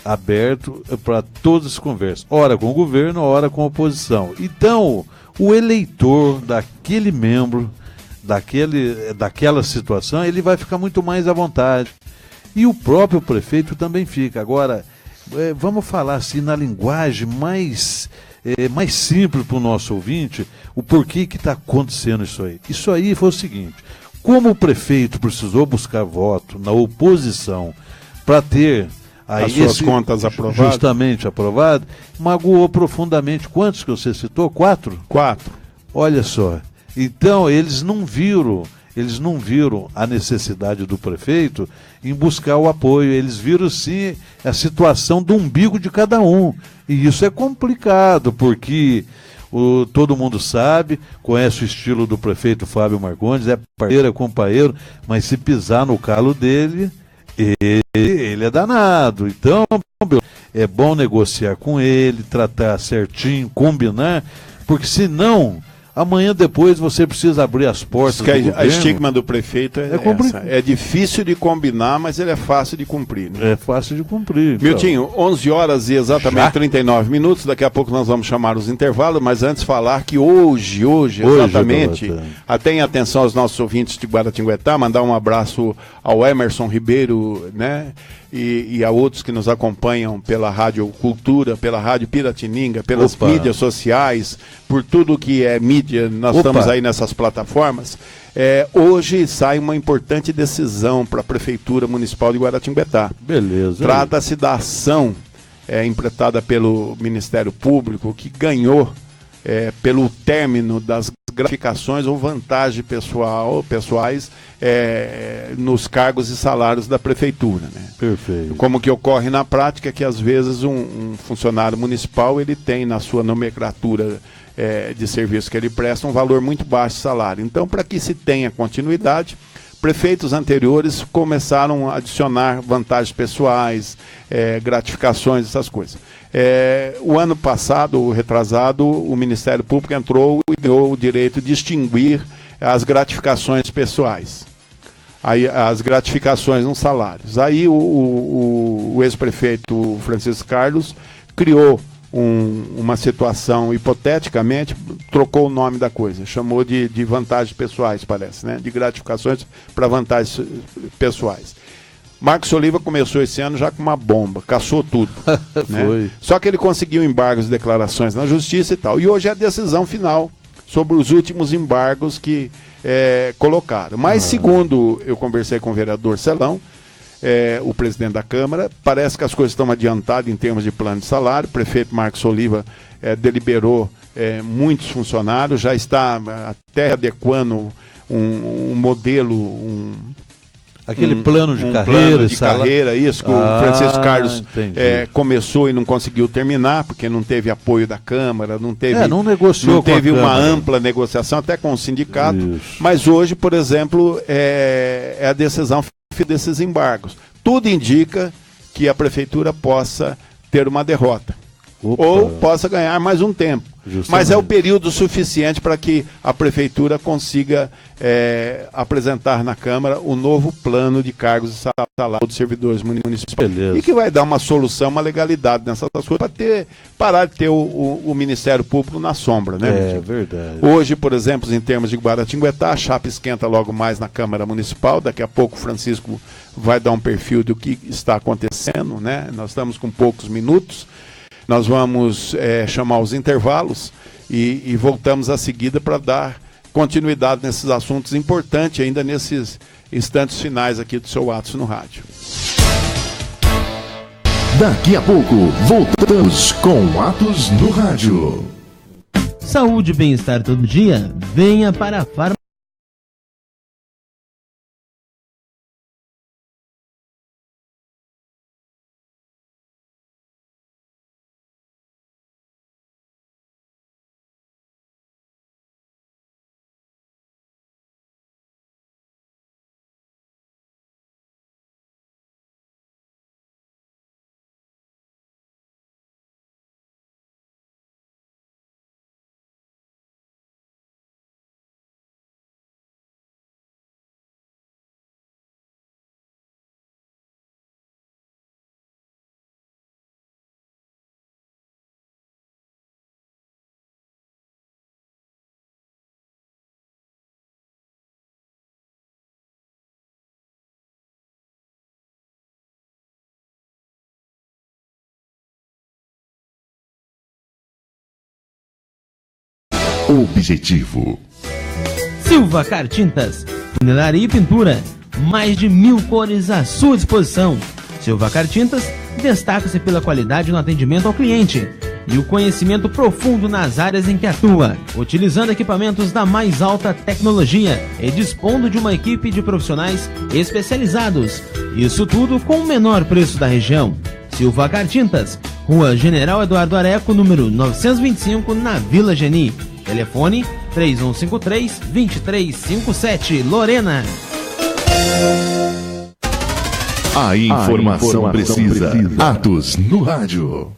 aberto para todas as conversas, ora com o governo, ora com a oposição. Então, o eleitor daquele membro, daquela situação, ele vai ficar muito mais à vontade. E o próprio prefeito também fica. Agora, vamos falar assim na linguagem mais simples para o nosso ouvinte, o porquê que está acontecendo isso aí. Isso aí foi o seguinte: como o prefeito precisou buscar voto na oposição para ter as suas contas aprovadas, justamente aprovado, magoou profundamente. Quantos que você citou? 4? 4. Olha só. Então eles não viram a necessidade do prefeito em buscar o apoio. Eles viram sim a situação do umbigo de cada um. E isso é complicado, porque todo mundo sabe, conhece o estilo do prefeito Fábio Marcondes, é parceiro, é companheiro, mas se pisar no calo dele, ele é danado. Então é bom negociar com ele, tratar certinho, combinar, porque senão amanhã depois você precisa abrir as portas do governo. A estigma do prefeito é essa. É difícil de combinar, mas ele é fácil de cumprir. Né? É fácil de cumprir. Miltinho, 11 horas e exatamente 39 minutos. Daqui a pouco nós vamos chamar os intervalos, mas antes falar que hoje exatamente, até em atenção aos nossos ouvintes de Guaratinguetá, mandar um abraço ao Emerson Ribeiro, né? E a outros que nos acompanham pela Rádio Cultura, pela Rádio Piratininga, pelas mídias sociais, por tudo que é mídia, nós estamos aí nessas plataformas. Hoje sai uma importante decisão para a Prefeitura Municipal de Guaratinguetá. Beleza. Trata-se da ação empreitada pelo Ministério Público, que ganhou pelo término das gratificações ou vantagens pessoais nos cargos e salários da prefeitura, né? Perfeito. Como que ocorre na prática, que às vezes um funcionário municipal ele tem na sua nomenclatura de serviço que ele presta um valor muito baixo de salário. Então, para que se tenha continuidade, prefeitos anteriores começaram a adicionar vantagens pessoais, gratificações, essas coisas. O ano passado, o retrasado, o Ministério Público entrou e deu o direito de extinguir as gratificações pessoais, as gratificações nos salários. Aí o ex-prefeito Francisco Carlos criou uma situação, hipoteticamente, trocou o nome da coisa, chamou de vantagens pessoais, parece, né? De gratificações para vantagens pessoais. Marcos Oliva começou esse ano já com uma bomba, caçou tudo. Né? Foi. Só que ele conseguiu embargos e declarações na justiça e tal. E hoje é a decisão final sobre os últimos embargos que colocaram. Mas, segundo eu conversei com o vereador Celão, o presidente da Câmara, parece que as coisas estão adiantadas em termos de plano de salário. O prefeito Marcos Oliva deliberou muitos funcionários, já está até adequando um modelo, aquele plano de carreira. Plano de carreira, isso, que o Francisco Carlos começou e não conseguiu terminar, porque não teve apoio da Câmara, não teve, não negociou não teve com a uma Câmara. ampla negociação, até com o sindicato. Isso. Mas hoje, por exemplo, é a decisão desses embargos. Tudo indica que a prefeitura possa ter uma derrota. Opa. Ou possa ganhar mais um tempo. Justamente. Mas é o período suficiente para que a prefeitura consiga apresentar na Câmara o novo plano de cargos e salário dos servidores municipais. Beleza. E que vai dar uma solução, uma legalidade nessas coisas, para parar de ter o Ministério Público na sombra, né? É verdade. Hoje, por exemplo, em termos de Guaratinguetá, a chapa esquenta logo mais na Câmara Municipal. Daqui a pouco o Francisco vai dar um perfil do que está acontecendo, né? Nós estamos com poucos minutos. Nós vamos chamar os intervalos e voltamos a seguida para dar continuidade nesses assuntos importantes, ainda nesses instantes finais aqui do seu Atos no Rádio. Daqui a pouco, voltamos com Atos no Rádio. Saúde e bem-estar todo dia? Venha para a Farmácia. Objetivo. Silvacar Tintas, funilaria e pintura, mais de 1000 cores à sua disposição. Silvacar Tintas destaca-se pela qualidade no atendimento ao cliente e o conhecimento profundo nas áreas em que atua, utilizando equipamentos da mais alta tecnologia e dispondo de uma equipe de profissionais especializados. Isso tudo com o menor preço da região. Silvacar Tintas, Rua General Eduardo Areco, número 925, na Vila Geni. Telefone 3153-2357, Lorena. A informação precisa. Atos no Rádio.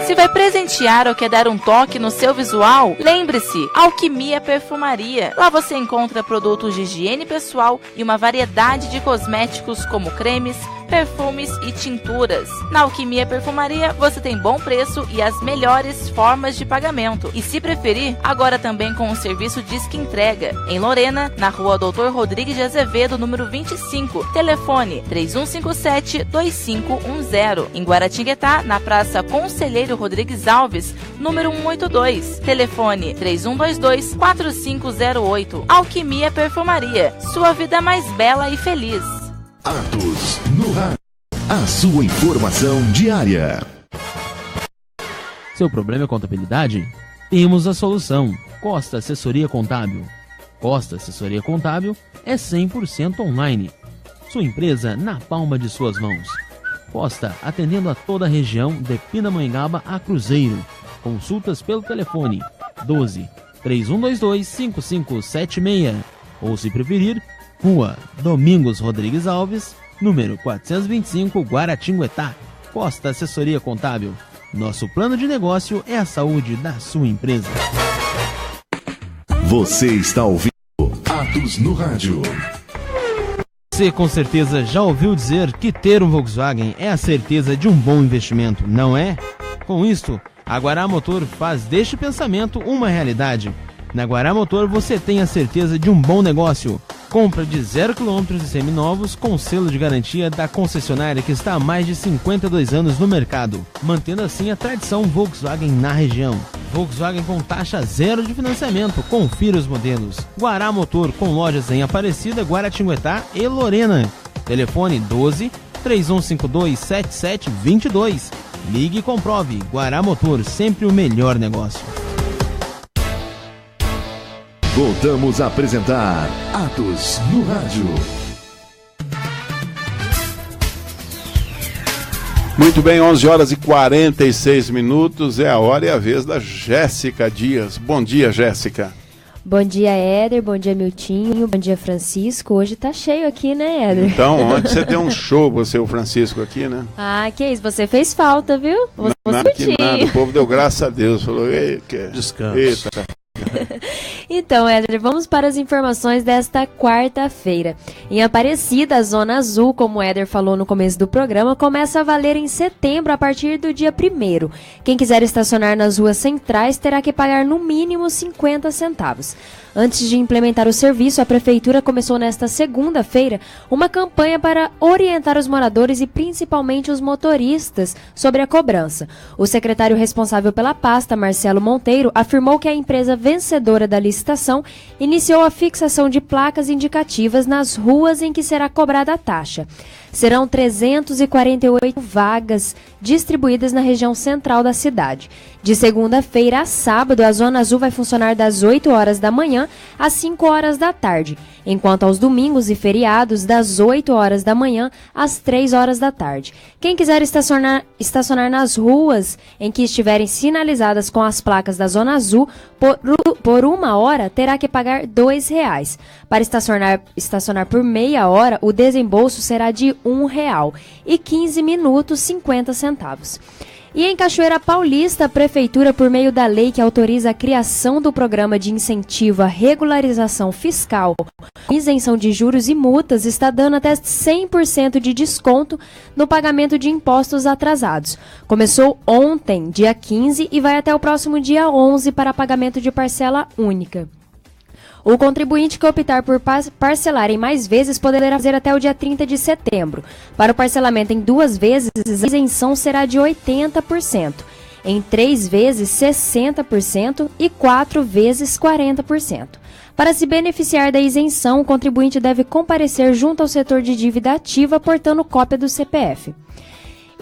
Se vai presentear ou quer dar um toque no seu visual, lembre-se, Alquimia Perfumaria. Lá você encontra produtos de higiene pessoal e uma variedade de cosméticos como cremes, perfumes e tinturas. Na Alquimia Perfumaria você tem bom preço e as melhores formas de pagamento. E se preferir, agora também com o serviço Disque Entrega. Em Lorena, na Rua Dr. Rodrigues de Azevedo, número 25. Telefone 3157-2510. Em Guaratinguetá, na Praça Conselheiro Rodrigues Alves, número 182. Telefone 3122-4508. Alquimia Perfumaria. Sua vida mais bela e feliz. Atos no Rádio. A sua informação diária. Seu problema é contabilidade? Temos a solução. Costa Assessoria Contábil. Costa Assessoria Contábil é 100% online. Sua empresa na palma de suas mãos. Costa, atendendo a toda a região de Pindamonhangaba a Cruzeiro. Consultas pelo telefone 12 3122 5576 ou, se preferir, Rua Domingos Rodrigues Alves, número 425, Guaratinguetá. Costa Assessoria Contábil. Nosso plano de negócio é a saúde da sua empresa. Você está ouvindo Atos no Rádio. Você com certeza já ouviu dizer que ter um Volkswagen é a certeza de um bom investimento, não é? Com isto, a Guará Motor faz deste pensamento uma realidade. Na Guará Motor você tem a certeza de um bom negócio. Compra de 0 km e seminovos com selo de garantia da concessionária que está há mais de 52 anos no mercado, mantendo assim a tradição Volkswagen na região. Volkswagen com taxa zero de financiamento. Confira os modelos. Guará Motor com lojas em Aparecida, Guaratinguetá e Lorena. Telefone 12 3152 7722. Ligue e comprove. Guará Motor, sempre o melhor negócio. Voltamos a apresentar Atos no Rádio. Muito bem, 11 horas e 46 minutos, é a hora e a vez da Jéssica Dias. Bom dia, Jéssica. Bom dia, Éder, bom dia, Miltinho, bom dia, Francisco. Hoje tá cheio aqui, né, Éder? Então, ontem você deu um show, você e o Francisco aqui, né? Ah, que isso, você fez falta, viu? Nada que nada, o povo deu graças a Deus, falou, Descanso. Eita. Então, Éder, vamos para as informações desta quarta-feira. Em Aparecida, a Zona Azul, como o Éder falou no começo do programa, começa a valer em setembro a partir do dia 1º. Quem quiser estacionar nas ruas centrais terá que pagar no mínimo 50 centavos. Antes de implementar o serviço, a Prefeitura começou nesta segunda-feira uma campanha para orientar os moradores e principalmente os motoristas sobre a cobrança. O secretário responsável pela pasta, Marcelo Monteiro, afirmou que a empresa vencedora da licitação iniciou a fixação de placas indicativas nas ruas em que será cobrada a taxa. Serão 348 vagas distribuídas na região central da cidade. De segunda-feira a sábado, a Zona Azul vai funcionar das 8 horas da manhã às 5 horas da tarde, enquanto aos domingos e feriados, das 8 horas da manhã às 3 horas da tarde. Quem quiser estacionar nas ruas em que estiverem sinalizadas com as placas da Zona Azul, por 1 hora, terá que pagar R$2. Para estacionar por meia hora, o desembolso será de R$1 e 15 minutos 50 centavos. E em Cachoeira Paulista, a Prefeitura, por meio da lei que autoriza a criação do programa de incentivo à regularização fiscal, isenção de juros e multas, está dando até 100% de desconto no pagamento de impostos atrasados. Começou ontem, dia 15, e vai até o próximo dia 11 para pagamento de parcela única. O contribuinte que optar por parcelar em mais vezes poderá fazer até o dia 30 de setembro. Para o parcelamento em 2 vezes, a isenção será de 80%. Em 3 vezes, 60% e 4 vezes, 40%. Para se beneficiar da isenção, o contribuinte deve comparecer junto ao setor de dívida ativa, portando cópia do CPF.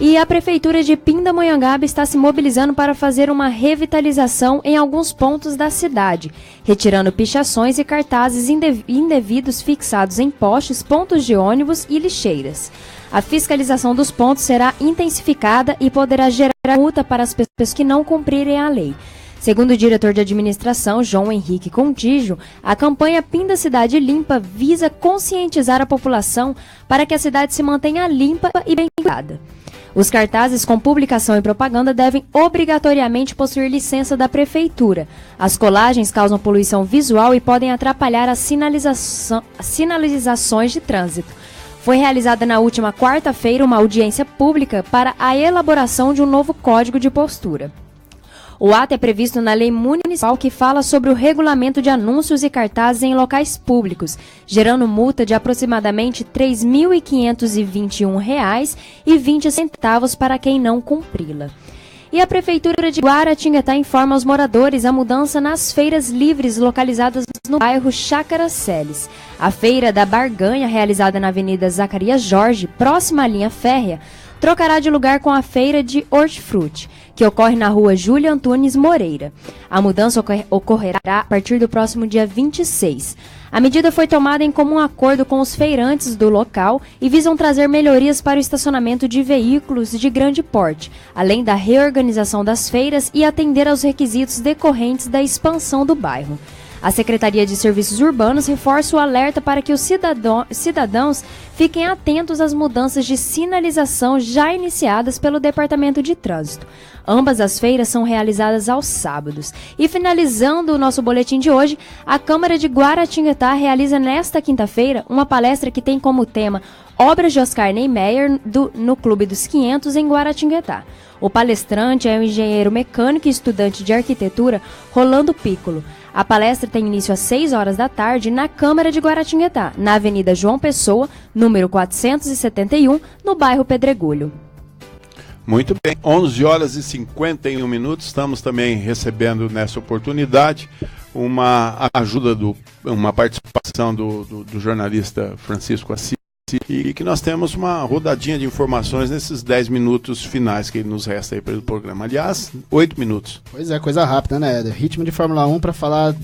E a Prefeitura de Pindamonhangaba está se mobilizando para fazer uma revitalização em alguns pontos da cidade, retirando pichações e cartazes indevidos fixados em postes, pontos de ônibus e lixeiras. A fiscalização dos pontos será intensificada e poderá gerar multa para as pessoas que não cumprirem a lei. Segundo o diretor de administração, João Henrique Contígio, a campanha Pinda Cidade Limpa visa conscientizar a população para que a cidade se mantenha limpa e bem cuidada. Os cartazes com publicação e propaganda devem obrigatoriamente possuir licença da Prefeitura. As colagens causam poluição visual e podem atrapalhar as sinalizações de trânsito. Foi realizada na última quarta-feira uma audiência pública para a elaboração de um novo código de postura. O ato é previsto na lei municipal que fala sobre o regulamento de anúncios e cartazes em locais públicos, gerando multa de aproximadamente R$ 3.521,20 para quem não cumpri-la. E a Prefeitura de Guaratinguetá informa aos moradores a mudança nas feiras livres localizadas no bairro Chácara Celes. A Feira da Barganha, realizada na Avenida Zacarias Jorge, próxima à linha férrea, trocará de lugar com a Feira de Hortifruti, que ocorre na rua Júlio Antunes Moreira. A mudança ocorrerá a partir do próximo dia 26. A medida foi tomada em comum acordo com os feirantes do local e visam trazer melhorias para o estacionamento de veículos de grande porte, além da reorganização das feiras e atender aos requisitos decorrentes da expansão do bairro. A Secretaria de Serviços Urbanos reforça o alerta para que os cidadãos fiquem atentos às mudanças de sinalização já iniciadas pelo Departamento de Trânsito. Ambas as feiras são realizadas aos sábados. E finalizando o nosso boletim de hoje, a Câmara de Guaratinguetá realiza nesta quinta-feira uma palestra que tem como tema Obras de Oscar Niemeyer no Clube dos 500 em Guaratinguetá. O palestrante é o engenheiro mecânico e estudante de arquitetura Rolando Piccolo. A palestra tem início às 6 horas da tarde na Câmara de Guaratinguetá, na Avenida João Pessoa, número 471, no bairro Pedregulho. Muito bem, 11 horas e 51 minutos, estamos também recebendo nessa oportunidade uma ajuda, uma participação do jornalista Francisco Assis, e que nós temos uma rodadinha de informações nesses 10 minutos finais que nos resta aí pelo programa. Aliás, 8 minutos. Pois é, coisa rápida, né, Éder? Ritmo de Fórmula 1 para falar,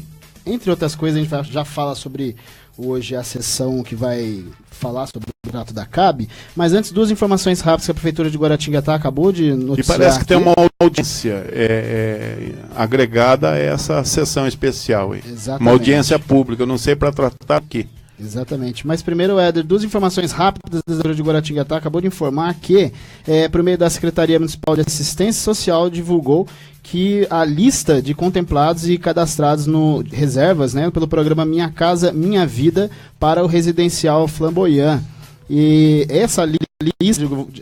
entre outras coisas, a gente já fala sobre hoje a sessão que vai falar sobre o contrato da CAB, mas antes, duas informações rápidas que a Prefeitura de Guaratinguetá acabou de noticiar. E parece que aqui. tem uma audiência agregada a essa sessão especial aí. Exatamente. Uma audiência pública, eu não sei para tratar aqui. Exatamente. Mas primeiro, Éder, duas informações rápidas. A Prefeitura de Guaratinguetá acabou de informar que, por meio da Secretaria Municipal de Assistência Social, divulgou que a lista de contemplados e cadastrados no reservas, né, pelo programa Minha Casa Minha Vida para o residencial Flamboyant. E essa lista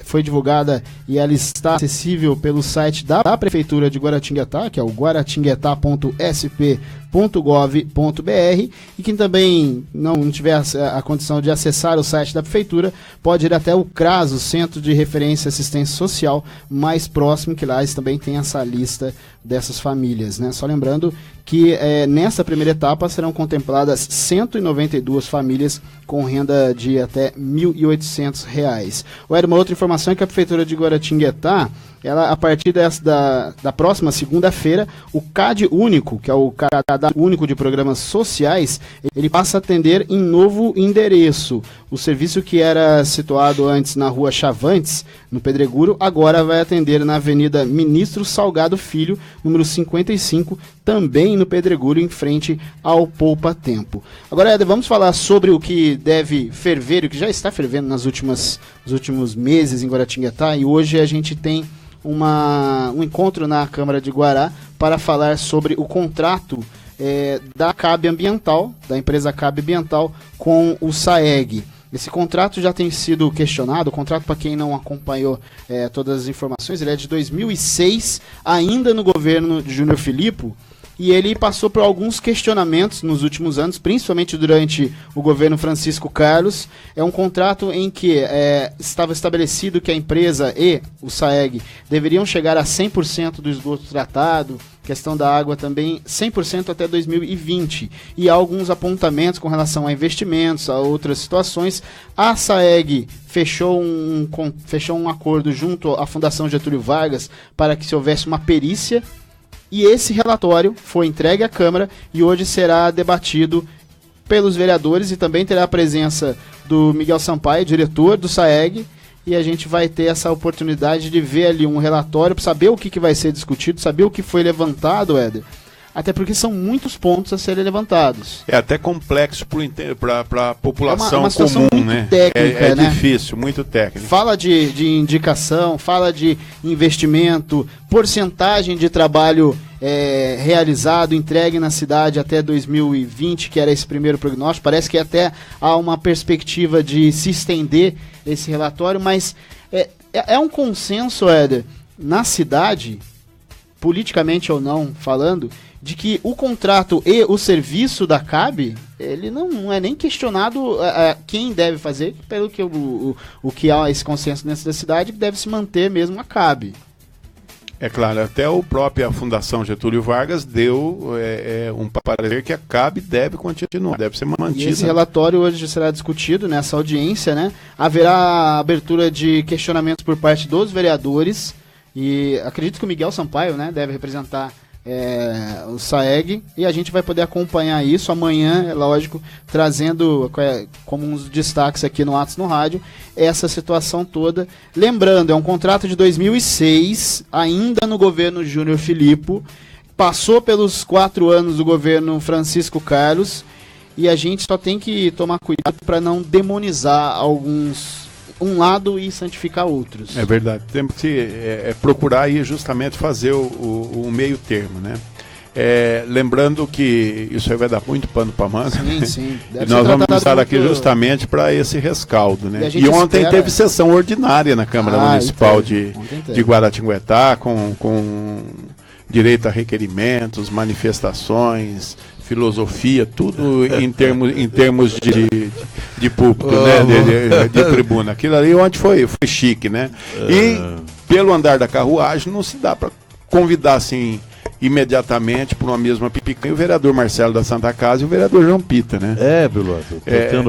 foi divulgada e ela está acessível pelo site da Prefeitura de Guaratinguetá, que é o guaratinguetá.sp.gov.br, e quem também não tiver a condição de acessar o site da Prefeitura, pode ir até o CRAS, o Centro de Referência e Assistência Social, mais próximo, que lá eles também tem essa lista dessas famílias, né? Só lembrando que nessa primeira etapa serão contempladas 192 famílias com renda de até R$ 1.800. Uma outra informação é que a Prefeitura de Guaratinguetá, ela, a partir da próxima segunda-feira, o CAD Único, que é o Cadastro Único de Programas Sociais, ele passa a atender em novo endereço. O serviço que era situado antes na rua Chavantes, no Pedregulho, agora vai atender na Avenida Ministro Salgado Filho, número 55, também no Pedregulho, em frente ao Poupa Tempo. Agora, Éder, vamos falar sobre o que deve ferver, o que já está fervendo nos últimos meses em Guaratinguetá, e hoje a gente tem um encontro na Câmara de Guará para falar sobre o contrato da CAB Ambiental, da empresa CAB Ambiental, com o SAEG. Esse contrato já tem sido questionado. O contrato, para quem não acompanhou todas as informações, ele é de 2006, ainda no governo de Júnior Filippo, e ele passou por alguns questionamentos nos últimos anos, principalmente durante o governo Francisco Carlos. É um contrato em que estava estabelecido que a empresa e o SAEG deveriam chegar a 100% do esgoto tratado, questão da água também 100% até 2020, e há alguns apontamentos com relação a investimentos, a outras situações. A SAEG fechou um acordo junto à Fundação Getúlio Vargas para que se houvesse uma perícia, e esse relatório foi entregue à Câmara e hoje será debatido pelos vereadores, e também terá a presença do Miguel Sampaio, diretor do SAEG, e a gente vai ter essa oportunidade de ver ali um relatório para saber o que vai ser discutido, saber o que foi levantado, Éder. Até porque são muitos pontos a serem levantados. É até complexo para a população uma comum, muito né? Técnica, né? Difícil, muito técnico. Fala de indicação, fala de investimento, porcentagem de trabalho realizado, entregue na cidade até 2020, que era esse primeiro prognóstico. Parece que até há uma perspectiva de se estender esse relatório, mas é um consenso, Éder, na cidade, politicamente ou não falando, de que o contrato e o serviço da CAB, ele não é nem questionado quem deve fazer, pelo que o que há esse consenso nessa cidade, que deve se manter mesmo a CAB. É claro, até a própria Fundação Getúlio Vargas deu um parecer que a CAB deve continuar, deve ser mantida. E esse relatório hoje será discutido nessa audiência, né? Haverá abertura de questionamentos por parte dos vereadores e acredito que o Miguel Sampaio, né, deve representar o SAEG, e a gente vai poder acompanhar isso amanhã, é lógico, trazendo como uns destaques aqui no Atos no Rádio, essa situação toda. Lembrando, é um contrato de 2006, ainda no governo Júnior Filippo, passou pelos 4 anos do governo Francisco Carlos, e a gente só tem que tomar cuidado para não demonizar um lado e santificar outros. É verdade, temos que procurar aí justamente fazer o meio termo, né? Lembrando que isso aí vai dar muito pano para manga. Sim. E nós vamos estar aqui justamente para esse rescaldo, né? E ontem teve sessão ordinária na Câmara Municipal de Guaratinguetá, com direito a requerimentos, manifestações, filosofia, tudo em termos de púlpito, né? De tribuna. Aquilo ali ontem foi chique, né? E pelo andar da carruagem não se dá para convidar assim imediatamente por uma mesma pipicanha o vereador Marcelo da Santa Casa e o vereador João Pita, né? Biloto.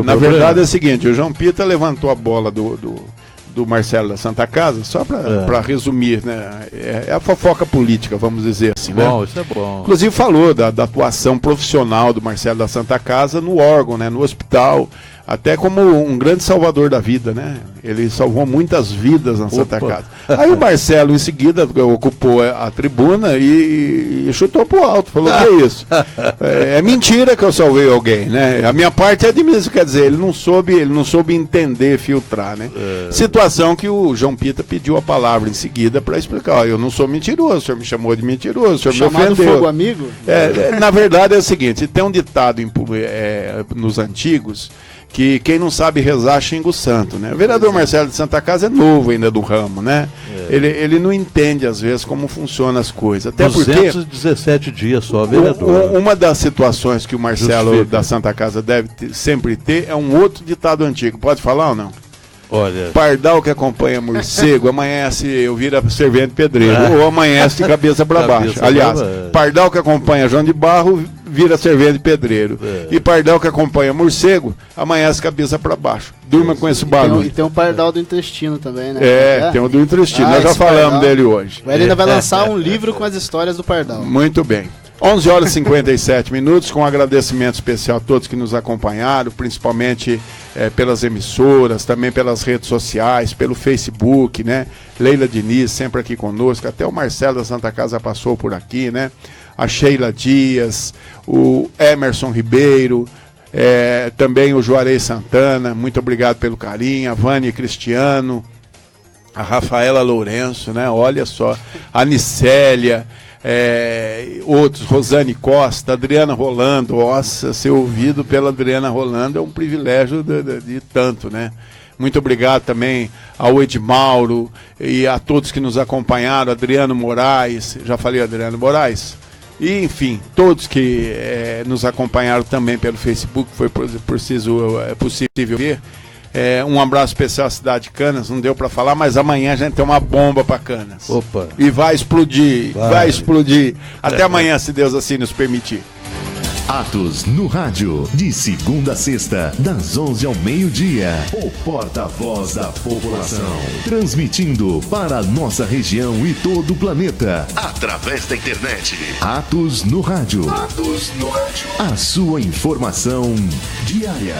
Na verdade é o seguinte, o João Pita levantou a bola do Marcelo da Santa Casa, só para resumir, né? É a fofoca política, vamos dizer assim, bom, né? Isso é bom. Inclusive falou da atuação profissional do Marcelo da Santa Casa no órgão, né? No hospital, até como um grande salvador da vida, né? Ele salvou muitas vidas na Santa Casa. Aí o Marcelo, em seguida, ocupou a tribuna e chutou pro alto, falou, que é isso? É mentira que eu salvei alguém, né? A minha parte é de mim, quer dizer, ele não soube entender, filtrar, né? Situação que o João Pita pediu a palavra em seguida para explicar, ó, eu não sou mentiroso, o senhor me chamou de mentiroso, o senhor chamado me ofendeu. Fogo amigo? Na verdade é o seguinte, tem um ditado nos antigos, que quem não sabe rezar xinga o santo, né? O vereador Marcelo de Santa Casa é novo ainda do ramo, né? Ele não entende, às vezes, como funcionam as coisas. Até 217 dias só, vereador. Uma das situações que o Marcelo da Santa Casa deve sempre ter é um outro ditado antigo. Pode falar ou não? Olha. Pardal que acompanha morcego, amanhece, eu vira servente pedreiro, ou amanhece de cabeça para baixo. Aliás, pardal que acompanha João de Barro, vira servente pedreiro. E pardal que acompanha morcego, amanhece cabeça para baixo. Durma com esse barulho. E tem um pardal do intestino também, né? Tem um do intestino, nós já falamos dele hoje. Ele ainda vai lançar um livro com as histórias do pardal. Muito bem. 11 horas e 57 minutos, com um agradecimento especial a todos que nos acompanharam, principalmente pelas emissoras, também pelas redes sociais, pelo Facebook, né? Leila Diniz sempre aqui conosco, até o Marcelo da Santa Casa passou por aqui, né? A Sheila Dias, o Emerson Ribeiro, também o Juarez Santana, muito obrigado pelo carinho, a Vânia Cristiano, a Rafaela Lourenço, né? Olha só, a Nicélia, outros, Rosane Costa, Adriana Rolando. Nossa, ser ouvido pela Adriana Rolando é um privilégio de tanto, né? Muito obrigado também ao Edmauro e a todos que nos acompanharam, Adriano Moraes, já falei Adriano Moraes, e enfim, todos que nos acompanharam também pelo Facebook, foi possível ver. Um abraço especial à cidade de Canas, não deu para falar, mas amanhã a gente tem uma bomba para Canas. Opa. E vai explodir, vai explodir. Até amanhã, se Deus assim nos permitir. Atos no Rádio, de segunda a sexta, das 11 ao meio-dia. O porta-voz da população. Transmitindo para a nossa região e todo o planeta. Através da internet. Atos no Rádio. Atos no Rádio. A sua informação diária.